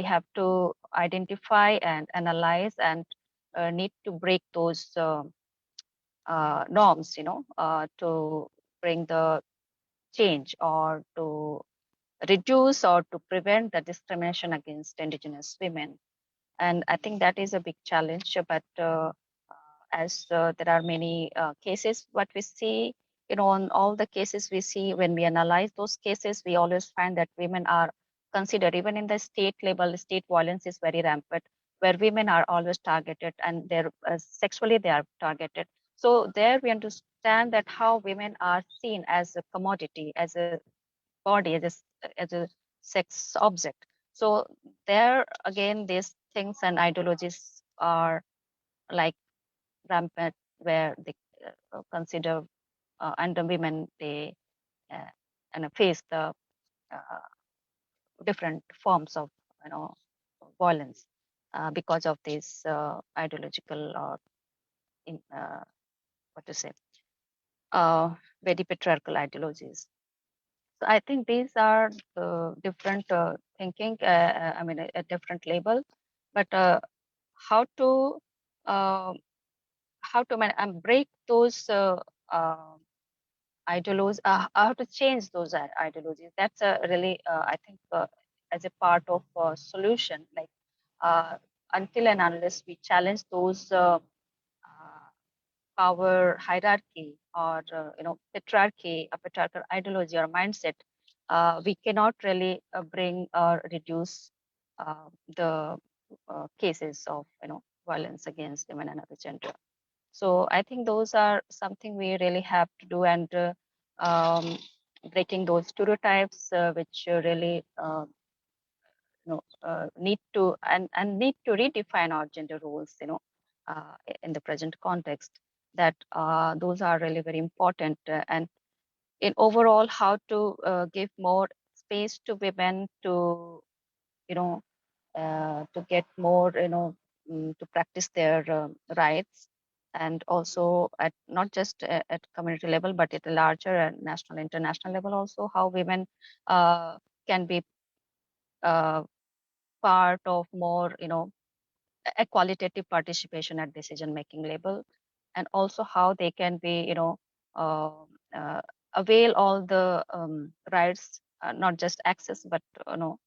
have to identify and analyze and need to break those norms, you know, to bring the change or to reduce or to prevent the discrimination against Indigenous women. And I think that is a big challenge. But as there are many cases, what we see, you know, on all the cases we see, when we analyze those cases, we always find that women are considered, even in the state level, state violence is very rampant, where women are always targeted, and they're sexually they are targeted. So there we understand that how women are seen as a commodity, as a body, as a sex object. So there again, these things and ideologies are like rampant, where they consider and the women, they and face the different forms of, you know, violence because of this ideological or what to say very patriarchal ideologies. So I think these are the different thinking. I mean, a different label, but how to uh, break those ideologies, how to change those ideologies. That's a really, I think, as a part of solution. Like until and unless we challenge those power hierarchy or you know, patriarchy, a patriarchal ideology or mindset, we cannot really bring or reduce the cases of, you know, violence against women and other gender. So I think those are something we really have to do, and um, breaking those stereotypes, which really need to and need to redefine our gender roles, you know, in the present context. that those are really very important. And in overall, how to give more space to women to, to get more, to practice their rights, and also at not just at community level, but at a larger national, international level also, how women can be part of more, a qualitative participation at decision-making level, and also how they can be, avail all the rights, not just access, but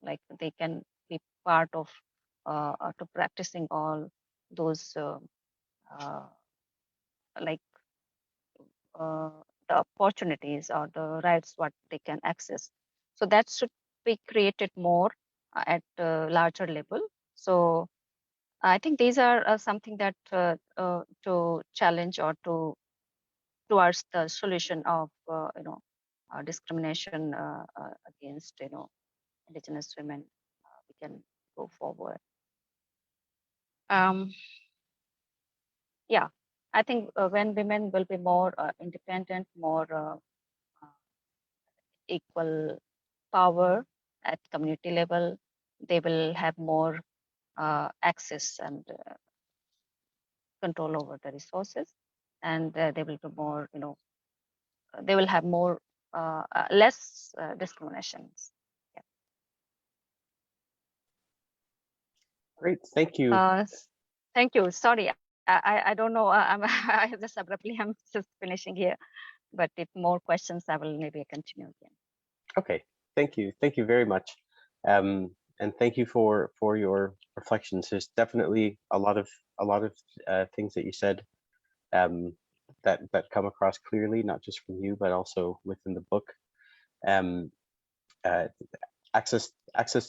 like they can be part of to practicing all those like the opportunities or the rights what they can access. So that should be created more at a larger level. So I think these are something that to challenge or towards the solution of discrimination against Indigenous women. We can go forward. Yeah, I think when women will be more independent, more equal power at community level, they will have more access and control over the resources, and they will be more, they will have more less discriminations. Yeah. Great, thank you. Thank you. Sorry, I don't know. I just abruptly I'm just finishing here, but if more questions, I will maybe continue again. Okay, thank you very much, and thank you for your reflections. There's definitely a lot of things that you said that come across clearly, not just from you, but also within the book. Access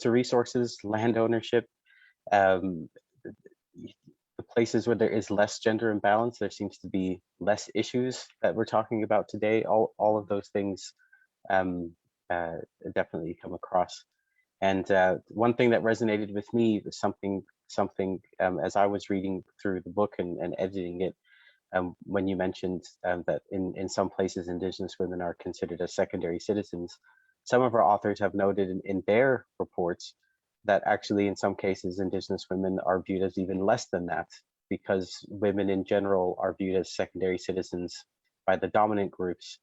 to resources, land ownership, the places where there is less gender imbalance, there seems to be less issues that we're talking about today. All of those things definitely come across. And one thing that resonated with me was something as I was reading through the book and editing it, when you mentioned that in some places Indigenous women are considered as secondary citizens. Some of our authors have noted in their reports that actually in some cases Indigenous women are viewed as even less than that, because women in general are viewed as secondary citizens by the dominant groups,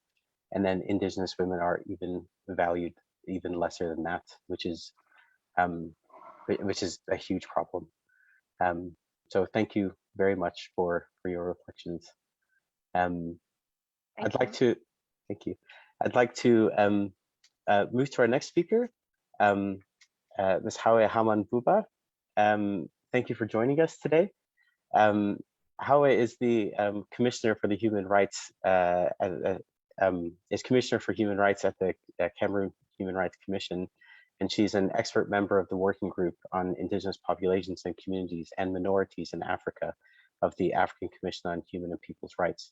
and then Indigenous women are even valued even lesser than that, which is a huge problem. So thank you very much for your reflections. I'd like to move to our next speaker, Ms. Hawe Haman Buba. Thank you for joining us today. Hawe is the Commissioner for the Human Rights Commissioner for Human Rights at the Cameroon Human Rights Commission, and she's an expert member of the Working Group on Indigenous Populations and Communities and Minorities in Africa of the African Commission on Human and Peoples' Rights,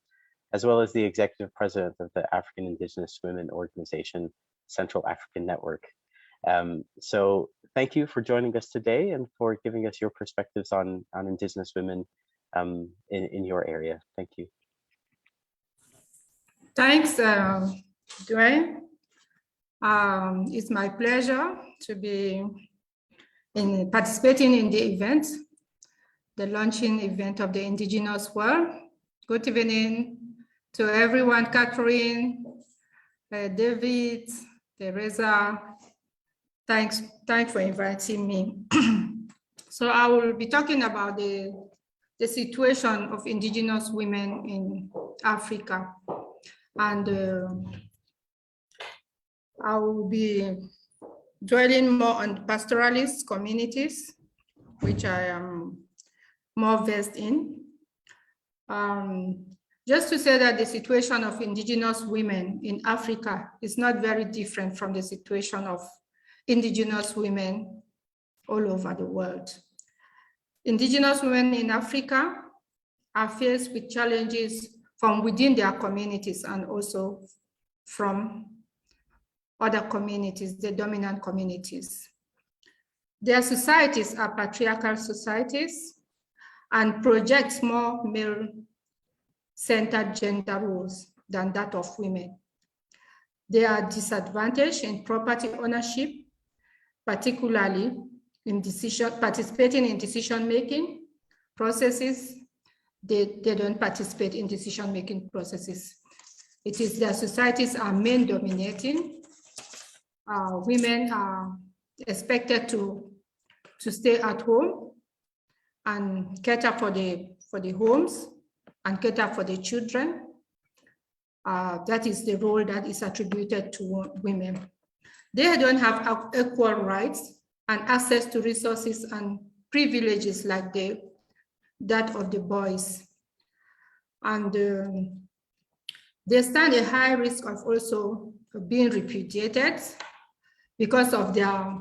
as well as the Executive President of the African Indigenous Women Organization, Central African Network. So thank you for joining us today and for giving us your perspectives on Indigenous women in your area. Thank you. Thanks, Dwayne. It's my pleasure to be participating in the event, the launching event of the Indigenous World. Good evening to everyone, Catherine, David, Teresa. Thanks for inviting me. So I will be talking about the situation of Indigenous women in Africa. And I will be dwelling more on pastoralist communities, which I am more versed in. Just to say that the situation of Indigenous women in Africa is not very different from the situation of Indigenous women all over the world. Indigenous women in Africa are faced with challenges from within their communities and also from other communities, the dominant communities. Their societies are patriarchal societies and project more centered gender roles than that of women. They are disadvantaged in property ownership, particularly in participating in decision-making processes. They don't participate in decision-making processes. It is their societies are men-dominating. Women are expected to stay at home and cater for the homes and cater for the children. That is the role that is attributed to women. They don't have equal rights and access to resources and privileges like that of the boys. And they stand a high risk of also being repudiated because of their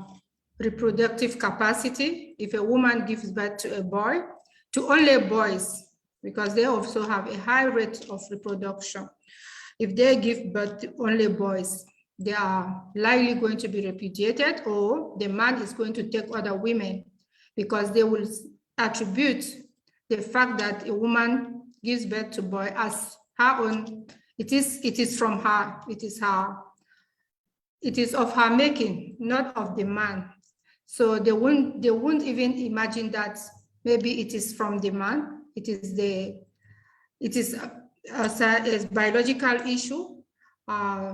reproductive capacity. If a woman gives birth to a boy, to only boys, because they also have a high rate of reproduction. If they give birth to only boys, they are likely going to be repudiated, or the man is going to take other women because they will attribute the fact that a woman gives birth to a boy as her own. It is from her. It is of her making, not of the man. So they won't even imagine that maybe it is from the man. It is a biological issue.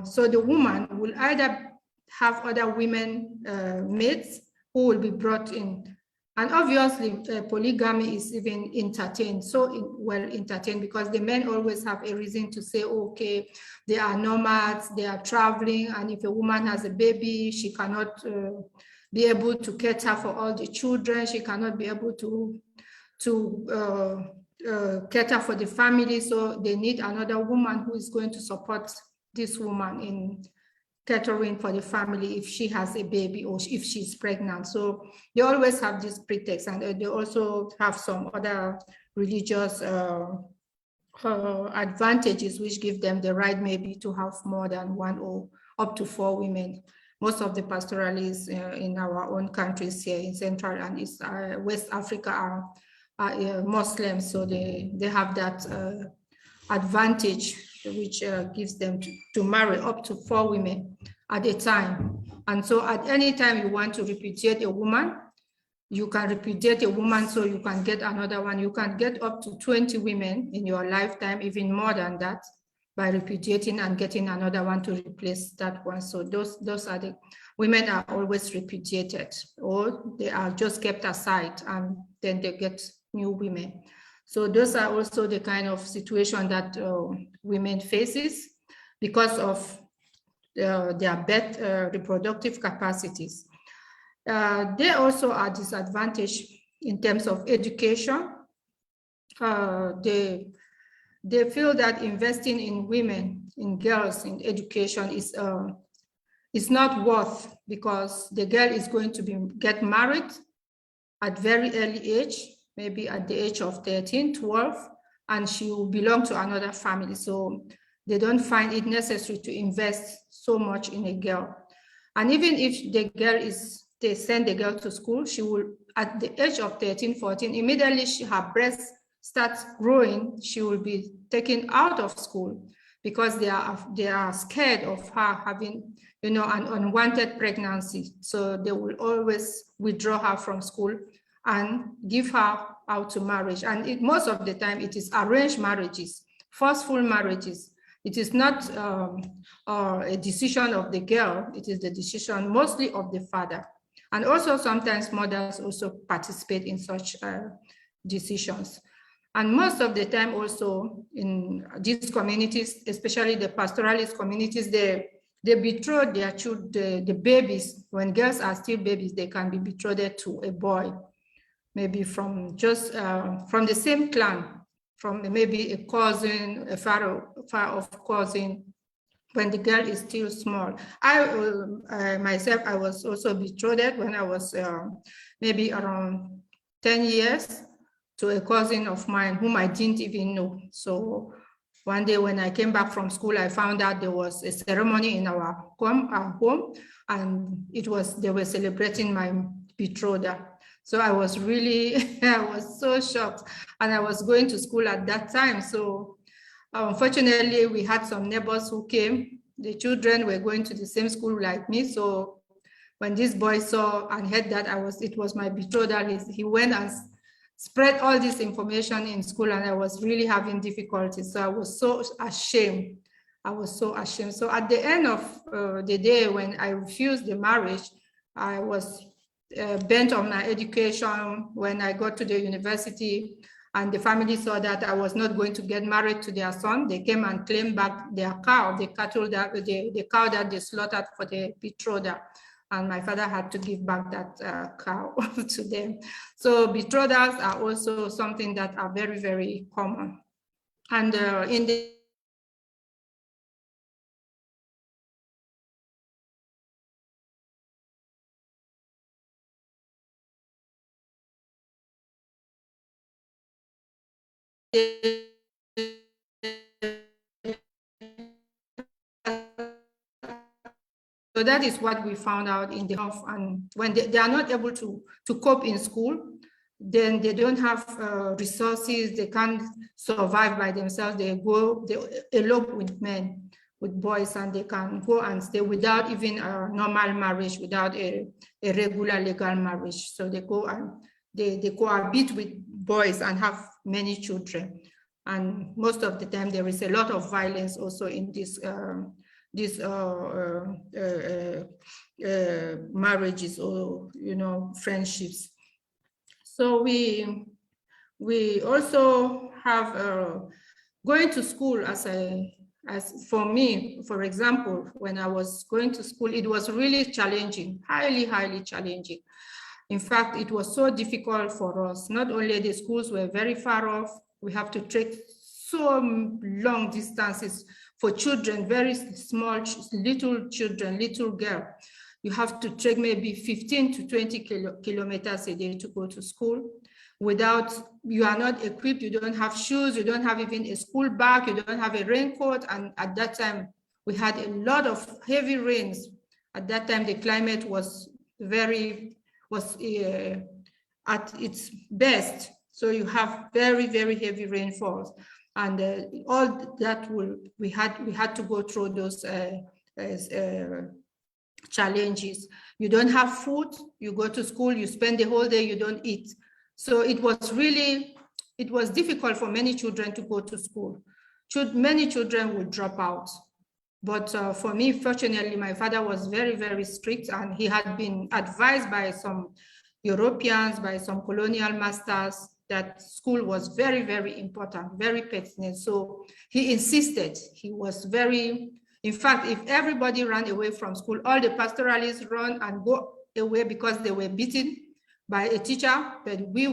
So the woman will either have other women mates who will be brought in. And obviously polygamy is even entertained, well entertained, because the men always have a reason to say, okay, they are nomads, they are traveling, and if a woman has a baby, she cannot be able to cater for all the children, she cannot be able to cater for the family, so they need another woman who is going to support this woman in catering for the family if she has a baby or if she's pregnant. So they always have this pretext, and they also have some other religious advantages which give them the right maybe to have more than one or up to 4 women. Most of the pastoralists in our own countries here in Central and East West Africa are Muslims, so they have that advantage, which gives them to marry up to 4 women at a time. And so at any time you want to repudiate a woman, you can repudiate a woman so you can get another one. You can get up to 20 women in your lifetime, even more than that, by repudiating and getting another one to replace that one. So those are the women are always repudiated, or they are just kept aside and then they get new women. So those are also the kind of situation that women faces because of their reproductive capacities. They also are disadvantaged in terms of education. They feel that investing in women, in girls, in education is not worth, because the girl is going to get married at very early age, maybe at the age of 13, 12, and she will belong to another family. So they don't find it necessary to invest so much in a girl. And even if the girl they send the girl to school, she will, at the age of 13, 14, immediately her breast starts growing, she will be taken out of school because they are scared of her having, an unwanted pregnancy. So they will always withdraw her from school and give her out to marriage. And most of the time it is arranged marriages, forceful marriages. It is not a decision of the girl, it is the decision mostly of the father. And also sometimes mothers also participate in such decisions. And most of the time also in these communities, especially the pastoralist communities, they betroth their children, the babies. When girls are still babies, they can be betrothed to a boy, maybe from the same clan, from maybe a cousin, a far off cousin, when the girl is still small. I myself, I was also betrothed when I was maybe around 10 years to a cousin of mine whom I didn't even know. So one day when I came back from school, I found out there was a ceremony in our home, and they were celebrating my betrothal. So I was really, I was so shocked, and I was going to school at that time. So Unfortunately, we had some neighbors who came. The children were going to the same school like me. So when this boy saw and heard that it was my betrothal, he went and spread all this information in school, and I was really having difficulties. So I was so ashamed. I was so ashamed. So at the end of the day, when I refused the marriage, I was bent on my education. When I got to the university and the family saw that I was not going to get married to their son, they came and claimed back their cow, the cattle that the cow that they slaughtered for the betrothal. And my father had to give back that cow to them. So betrothals are also something that are very, very common. And in the So that is what we found out in the health. And when they are not able to cope in school, then they don't have resources, they can't survive by themselves. They elope with men, with boys, and they can go and stay without even a normal marriage, without a regular legal marriage. So they go and they cohabit with boys and have many children. And most of the time there is a lot of violence also in this marriages or friendships. So we also have going to school as for me, for example, when I was going to school, it was really challenging, highly challenging. In fact, it was so difficult for us. Not only the schools were very far off, we have to trek so long distances for children, very small, little children, little girl. You have to trek maybe 15 to 20 kilometers a day to go to school. You are not equipped, you don't have shoes, you don't have even a school bag, you don't have a raincoat. And at that time, we had a lot of heavy rains. At that time, the climate was at its best. So you have very heavy rainfalls. And all that we had to go through those challenges. You don't have food, you go to school, you spend the whole day, you don't eat. So it was difficult for many children to go to school. Many children would drop out. But for me, fortunately, my father was very strict, and he had been advised by some Europeans, by some colonial masters, that school was very important, very pertinent. So he insisted. He was in fact, if everybody ran away from school, all the pastoralists run and go away because they were beaten by a teacher, but we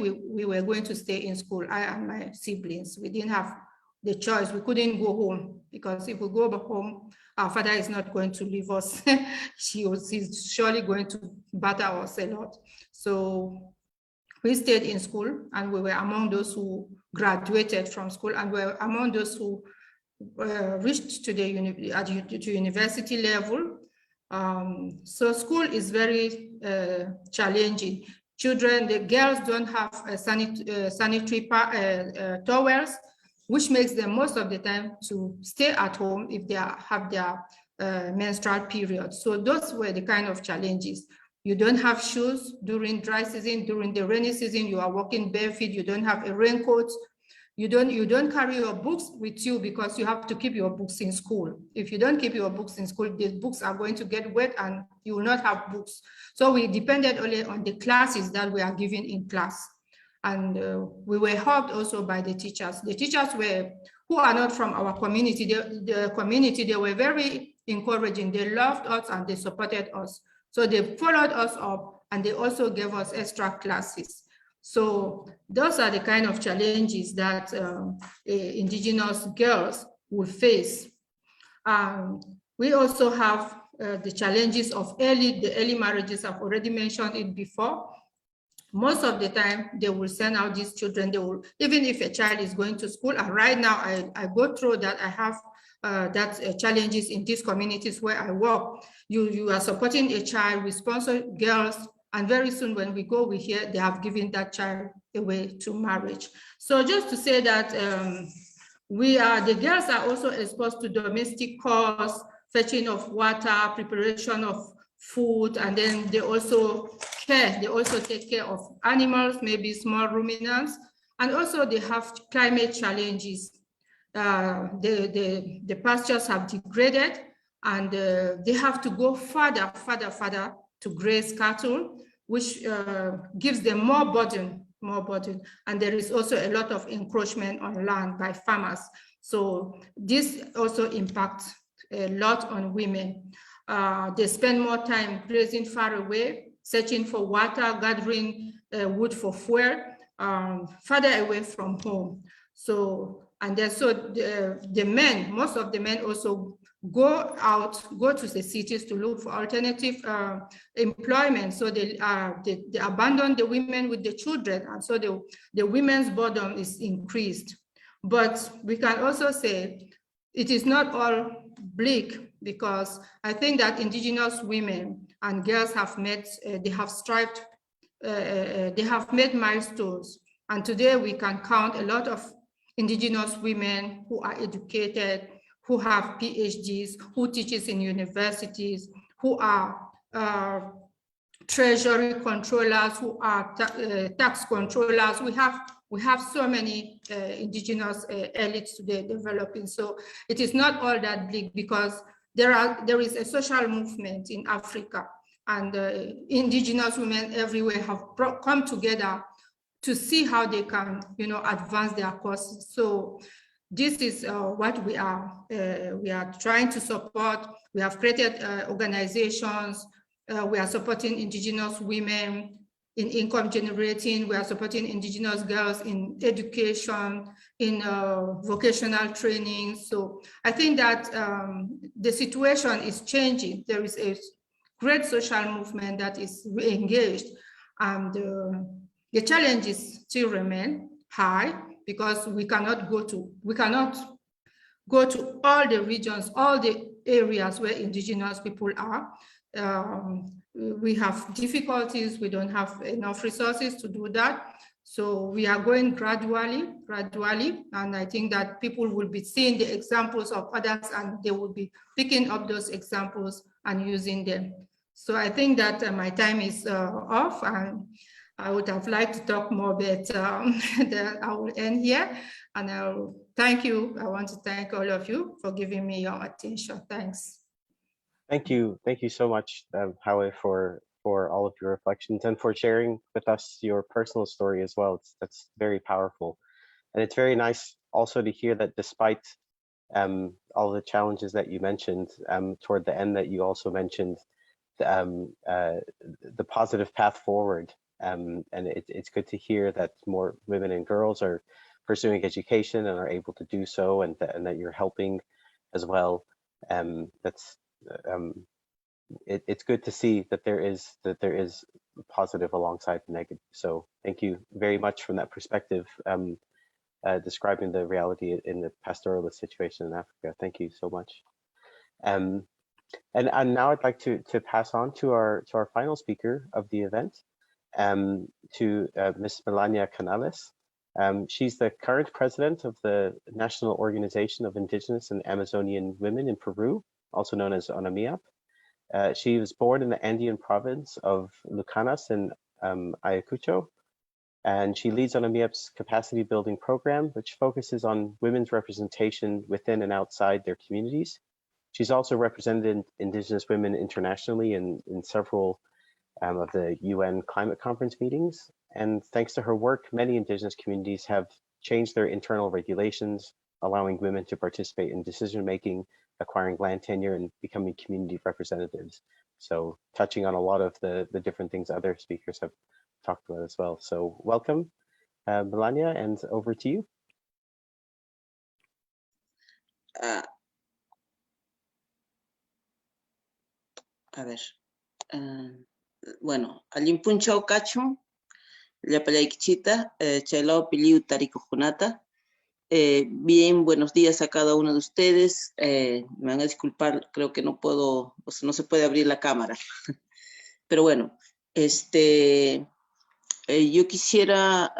were going to stay in school, I and my siblings. We didn't have the choice. We couldn't go home, because if we go back home, our father is not going to leave us. He's surely going to batter us a lot. So we stayed in school, and we were among those who graduated from school, and we were among those who reached to the university level. So school is very challenging. The girls don't have sanitary towels, which makes them most of the time to stay at home if they have their menstrual period. So those were the kind of challenges. You don't have shoes during dry season. During the rainy season, you are walking barefoot. You don't have a raincoat. You don't carry your books with you, because you have to keep your books in school. If you don't keep your books in school, the books are going to get wet and you will not have books. So we depended only on the classes that we are given in class. And we were helped also by the teachers. The teachers who are not from our community, the community, they were very encouraging. They loved us and they supported us. So they followed us up, and they also gave us extra classes. So those are the kind of challenges that Indigenous girls will face. We also have the challenges of the early marriages. I've already mentioned it before. Most of the time, they will send out these children. Even if a child is going to school, and right now I go through that. I have challenges in these communities where I work. You are supporting a child, we sponsor girls, and very soon when we go, we hear they have given that child away to marriage. So just to say that the girls are also exposed to domestic chores, fetching of water, preparation of food, and then they also take care of animals, maybe small ruminants, and also they have climate challenges. The pastures have degraded, and they have to go further to graze cattle, which gives them more burden. And there is also a lot of encroachment on land by farmers. So this also impacts a lot on women. They spend more time grazing far away, searching for water, gathering wood for fuel, further away from home. So, and then so the men, most of the men also go to the cities to look for alternative employment. So they abandon the women with the children, and so the women's burden is increased. But we can also say it is not all bleak, because I think that Indigenous women and girls have made, they have strived, they have made milestones. And today we can count a lot of Indigenous women who are educated, who have PhDs, who teaches in universities, who are treasury controllers, who are tax controllers. We have so many Indigenous elites today developing. So it is not all that bleak, because there is a social movement in Africa, and Indigenous women everywhere have come together to see how they can, advance their causes. So this is what we are trying to support. We have created organizations. We are supporting Indigenous women in income generating. We are supporting Indigenous girls in education, in vocational training. So I think that the situation is changing. There is a great social movement that is engaged, and the challenges still remain high, because we cannot go to all the regions, all the areas where Indigenous people are. We have difficulties. We don't have enough resources to do that. So we are going gradually, and I think that people will be seeing the examples of others, and they will be picking up those examples and using them. So I think that my time is off, and I would have liked to talk more, but I will end here, and I'll thank you. I want to thank all of you for giving me your attention. Thanks. Thank you so much, Howe, for all of your reflections and for sharing with us your personal story as well. That's very powerful, and it's very nice also to hear that despite all the challenges that you mentioned toward the end, that you also mentioned the positive path forward. And it's good to hear that more women and girls are pursuing education and are able to do so, and that you're helping as well. It's good to see that there is positive alongside the negative. So thank you very much from that perspective, describing the reality in the pastoralist situation in Africa. Thank you so much. And now I'd like to pass on to our final speaker of the event, to Ms. Melania Canales. She's the current president of the National Organization of Indigenous and Amazonian Women in Peru, also known as UNAMIAP. She was born in the Andean province of Lucanas in Ayacucho, and she leads UNAMIAP's capacity building program, which focuses on women's representation within and outside their communities. She's also represented Indigenous women internationally in several of the UN climate conference meetings. And thanks to her work, many Indigenous communities have changed their internal regulations, allowing women to participate in decision-making, acquiring land tenure, and becoming community representatives. So touching on a lot of the different things other speakers have talked about as well. So welcome, Melania, and over to you. Bueno, alimpunchao kachum, la palayquichita, chalao piliu tarico junata. Bien, buenos días a cada uno de ustedes. Me van a disculpar, creo que no puedo, o sea, no se puede abrir la cámara. Pero bueno, yo quisiera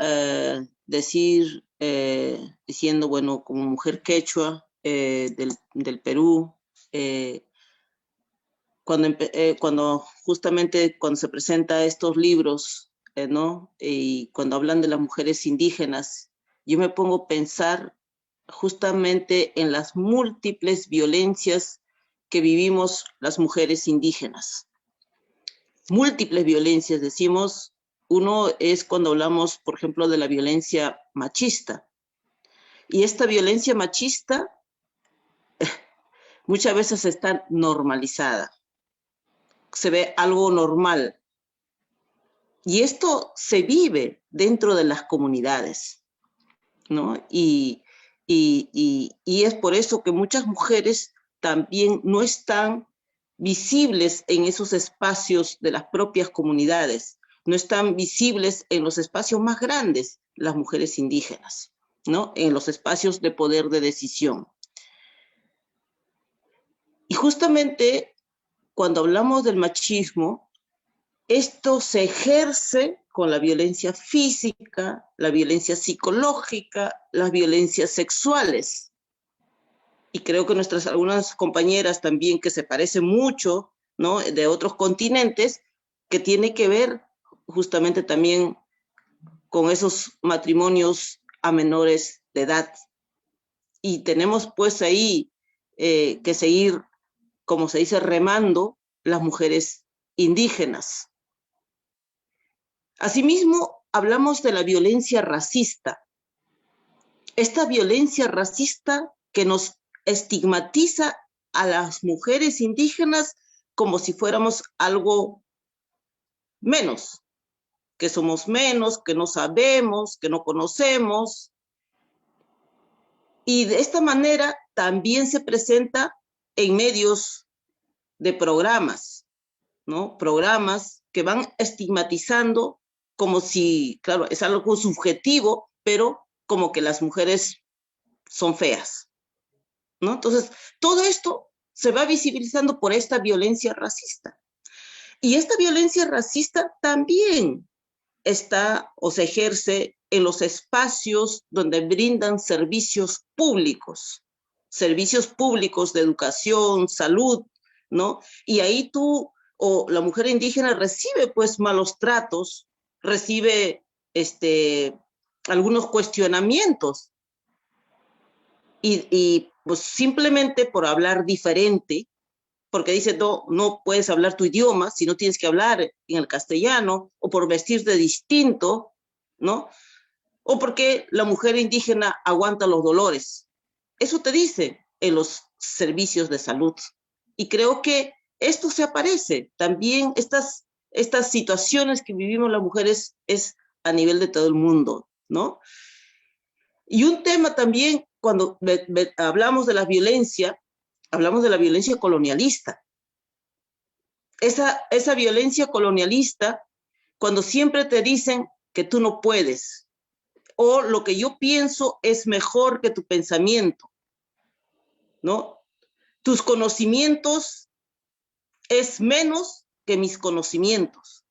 decir diciendo, bueno, como mujer quechua del Perú, justamente cuando se presenta estos libros, ¿no? Y cuando hablan de las mujeres indígenas, yo me pongo a pensar justamente en las múltiples violencias que vivimos las mujeres indígenas. Múltiples violencias, decimos. Uno es cuando hablamos, por ejemplo, de la violencia machista. Y esta violencia machista muchas veces está normalizada. Se ve algo normal. Y esto se vive dentro de las comunidades, ¿no? Y es por eso que muchas mujeres también no están visibles en esos espacios de las propias comunidades, no están visibles en los espacios más grandes, las mujeres indígenas, ¿no? En los espacios de poder de decisión. Y justamente cuando hablamos del machismo, esto se ejerce con la violencia física, la violencia psicológica, las violencias sexuales. Y creo que algunas compañeras también que se parecen mucho, ¿no? De otros continentes, que tiene que ver justamente también con esos matrimonios a menores de edad. Y tenemos pues ahí que seguir, como se dice, remando las mujeres indígenas. Asimismo, hablamos de la violencia racista. Esta violencia racista que nos estigmatiza a las mujeres indígenas como si fuéramos algo menos, que somos menos, que no sabemos, que no conocemos. Y de esta manera también se presenta en medios de programas, ¿no? Programas que van estigmatizando como si, claro, es algo subjetivo, pero como que las mujeres son feas, ¿no? Entonces, todo esto se va visibilizando por esta violencia racista. Y esta violencia racista también está o se ejerce en los espacios donde brindan servicios públicos de educación, salud, ¿no? Y ahí tú o la mujer indígena recibe pues malos tratos, recibe algunos cuestionamientos y pues simplemente por hablar diferente, porque dice no puedes hablar tu idioma si no tienes que hablar en el castellano, o por vestirte distinto, ¿no? O porque la mujer indígena aguanta los dolores. Eso te dice en los servicios de salud. Y creo que esto se aparece también, estas situaciones que vivimos las mujeres es a nivel de todo el mundo, ¿no? Y un tema también, cuando hablamos de la violencia, hablamos de la violencia colonialista. Esa violencia colonialista, cuando siempre te dicen que tú no puedes, o lo que yo pienso es mejor que tu pensamiento, ¿no? Tus conocimientos es menos que mis conocimientos.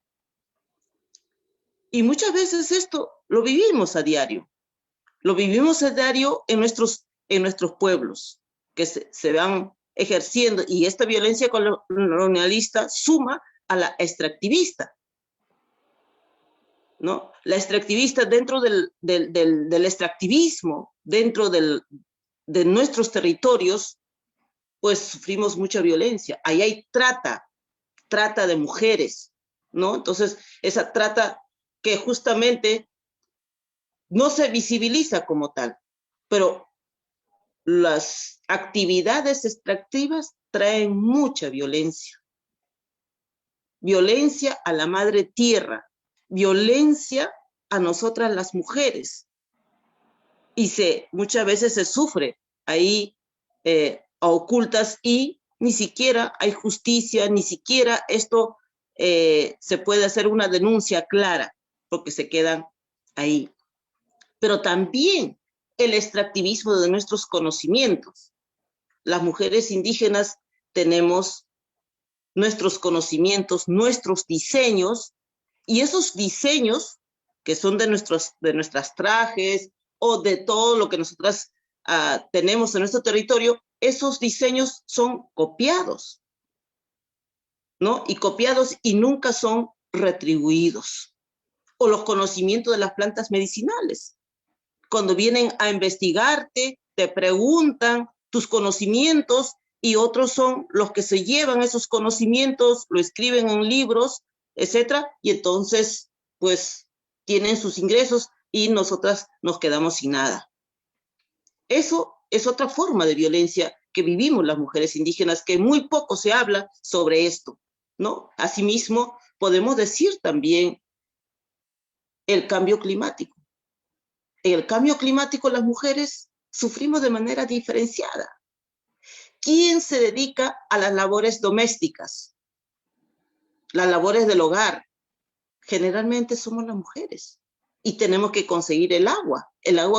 Y muchas veces esto lo vivimos a diario. Lo vivimos a diario en nuestros pueblos, que se van ejerciendo, y esta violencia colonialista suma a la extractivista, ¿no? La extractivista dentro del extractivismo, dentro de nuestros territorios, pues sufrimos mucha violencia. Ahí hay trata de mujeres, ¿no? Entonces, esa trata que justamente no se visibiliza como tal, pero las actividades extractivas traen mucha violencia. Violencia a la madre tierra, violencia a nosotras las mujeres. Y muchas veces se sufre ahí a ocultas, y ni siquiera hay justicia, ni siquiera esto se puede hacer una denuncia clara, porque se quedan ahí. Pero también el extractivismo de nuestros conocimientos. Las mujeres indígenas tenemos nuestros conocimientos, nuestros diseños, y esos diseños que son de nuestras trajes, o de todo lo que nosotras tenemos en nuestro territorio, esos diseños son copiados, ¿no? Y copiados y nunca son retribuidos. O los conocimientos de las plantas medicinales. Cuando vienen a investigarte, te preguntan tus conocimientos y otros son los que se llevan esos conocimientos, lo escriben en libros, etcétera, y entonces, pues, tienen sus ingresos y nosotras nos quedamos sin nada. Eso es otra forma de violencia que vivimos las mujeres indígenas, que muy poco se habla sobre esto, ¿no? Asimismo, podemos decir también el cambio climático. En el cambio climático las mujeres sufrimos de manera diferenciada. ¿Quién se dedica a las labores domésticas? Las labores del hogar. Generalmente somos las mujeres. Y tenemos que conseguir el agua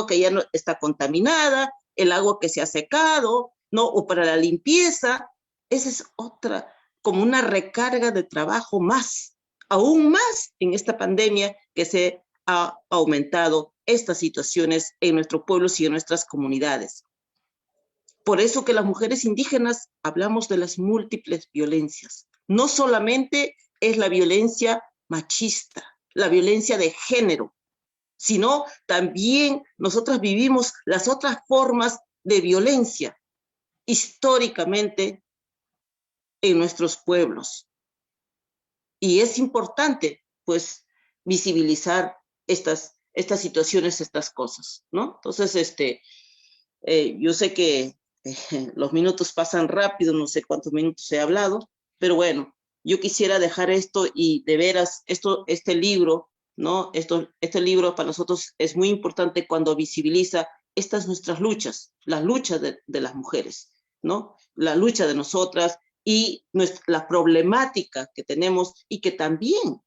que ya no está contaminada, el agua que se ha secado, ¿no? O para la limpieza. Esa es otra, como una recarga de trabajo más, aún más en esta pandemia que se ha aumentado estas situaciones en nuestros pueblos y en nuestras comunidades. Por eso que las mujeres indígenas hablamos de las múltiples violencias. No solamente es la violencia machista, la violencia de género, sino también nosotras vivimos las otras formas de violencia históricamente en nuestros pueblos. Y es importante, pues, visibilizar estas situaciones, estas cosas, ¿no? Entonces, yo sé que los minutos pasan rápido, no sé cuántos minutos he hablado, pero bueno, yo quisiera dejar esto y de veras, este libro, ¿no? Este libro para nosotros es muy importante cuando visibiliza estas nuestras luchas, las luchas de las mujeres, ¿no? La lucha de nosotras y la problemática que tenemos y que también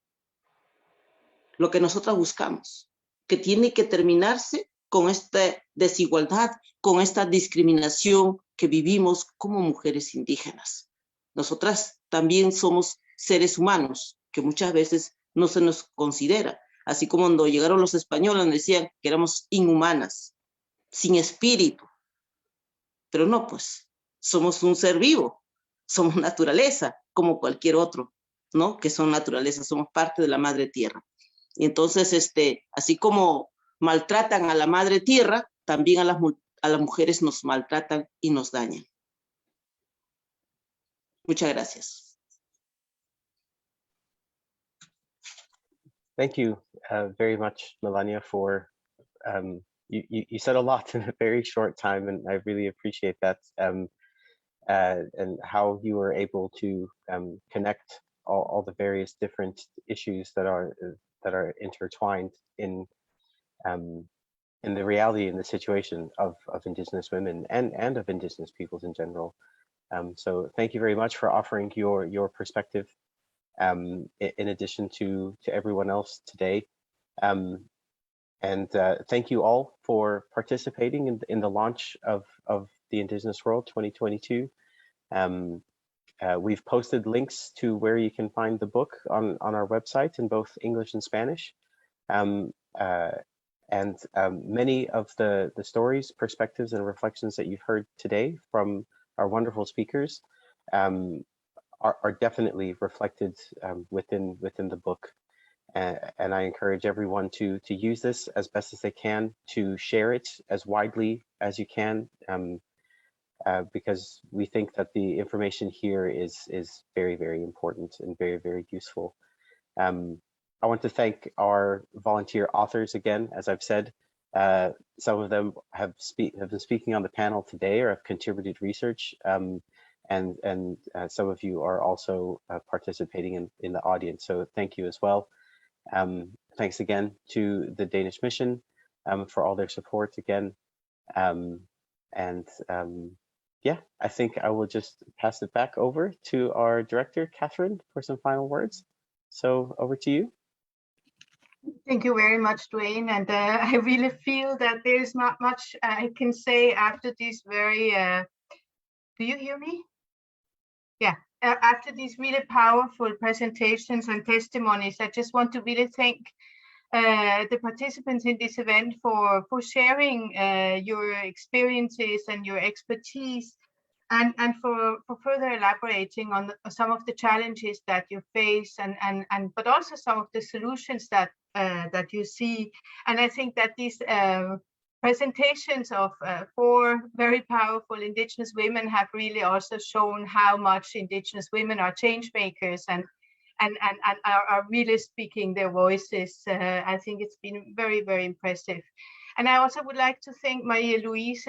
lo que nosotras buscamos, que tiene que terminarse con esta desigualdad, con esta discriminación que vivimos como mujeres indígenas. Nosotras también somos seres humanos, que muchas veces no se nos considera. Así como cuando llegaron los españoles nos decían que éramos inhumanas, sin espíritu. Pero no, pues, somos un ser vivo, somos naturaleza, como cualquier otro, ¿no? Que son naturaleza, somos parte de la madre tierra. Y entonces, así como maltratan a la madre tierra, también a las mujeres nos maltratan y nos dañan. Muchas gracias. Thank you very much, Melania, for you said a lot in a very short time, and I really appreciate that, and how you were able to connect all the various different issues that are intertwined in the reality and the situation of Indigenous women and of Indigenous peoples in general. So thank you very much for offering your perspective in addition to everyone else today. And thank you all for participating in the launch of the Indigenous World 2022. We've posted links to where you can find the book on our website in both English and Spanish. And many of the stories, perspectives, and reflections that you've heard today from our wonderful speakers are definitely reflected within the book. And I encourage everyone to use this as best as they can, to share it as widely as you can, because we think that the information here is very, very important and very, very useful. I want to thank our volunteer authors again. As I've said, some of them have been speaking on the panel today or have contributed research, and some of you are also participating in the audience. So thank you as well. Thanks again to the Danish Mission for all their support again. Yeah, I think I will just pass it back over to our director, Catherine, for some final words. So over to you. Thank you very much, Dwayne. And I really feel that there's not much I can say after these very, do you hear me? Yeah, after these really powerful presentations and testimonies, I just want to really thank the participants in this event for sharing your experiences and your expertise, and for further elaborating on some of the challenges that you face, and but also some of the solutions that that you see. And I think that these presentations of 4 very powerful Indigenous women have really also shown how much Indigenous women are change makers and are really speaking their voices. I think it's been very, very impressive. And I also would like to thank Maria Louise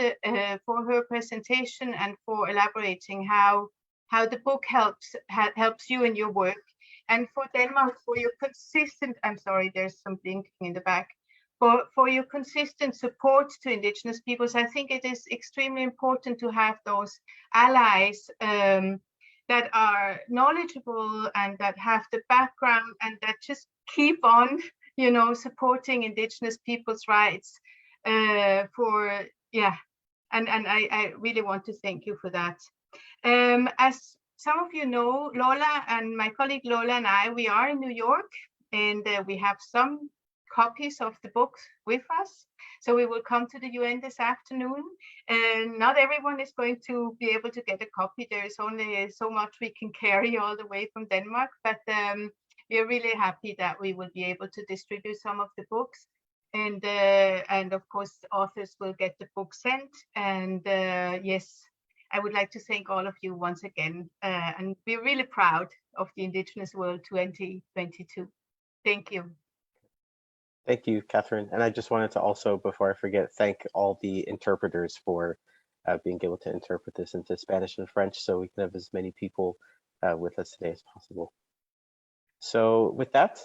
for her presentation and for elaborating how the book helps you in your work, and for Denmark for your consistent, I'm sorry, there's some blinking in the back, for your consistent support to Indigenous peoples. I think it is extremely important to have those allies that are knowledgeable and that have the background and that just keep on, you know, supporting Indigenous people's rights. And I really want to thank you for that. As some of you know, Lola and my colleague Lola and I, we are in New York, and we have some copies of the book with us. So we will come to the UN this afternoon, and not everyone is going to be able to get a copy. There is only so much we can carry all the way from Denmark, but we are really happy that we will be able to distribute some of the books. And of course, authors will get the book sent. And yes, I would like to thank all of you once again. And we're really proud of the Indigenous World 2022. Thank you. Thank you, Catherine. And I just wanted to also, before I forget, thank all the interpreters for being able to interpret this into Spanish and French so we can have as many people with us today as possible. So with that,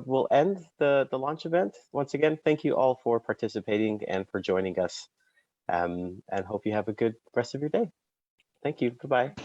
we'll end the launch event. Once again, thank you all for participating and for joining us, and hope you have a good rest of your day. Thank you. Goodbye.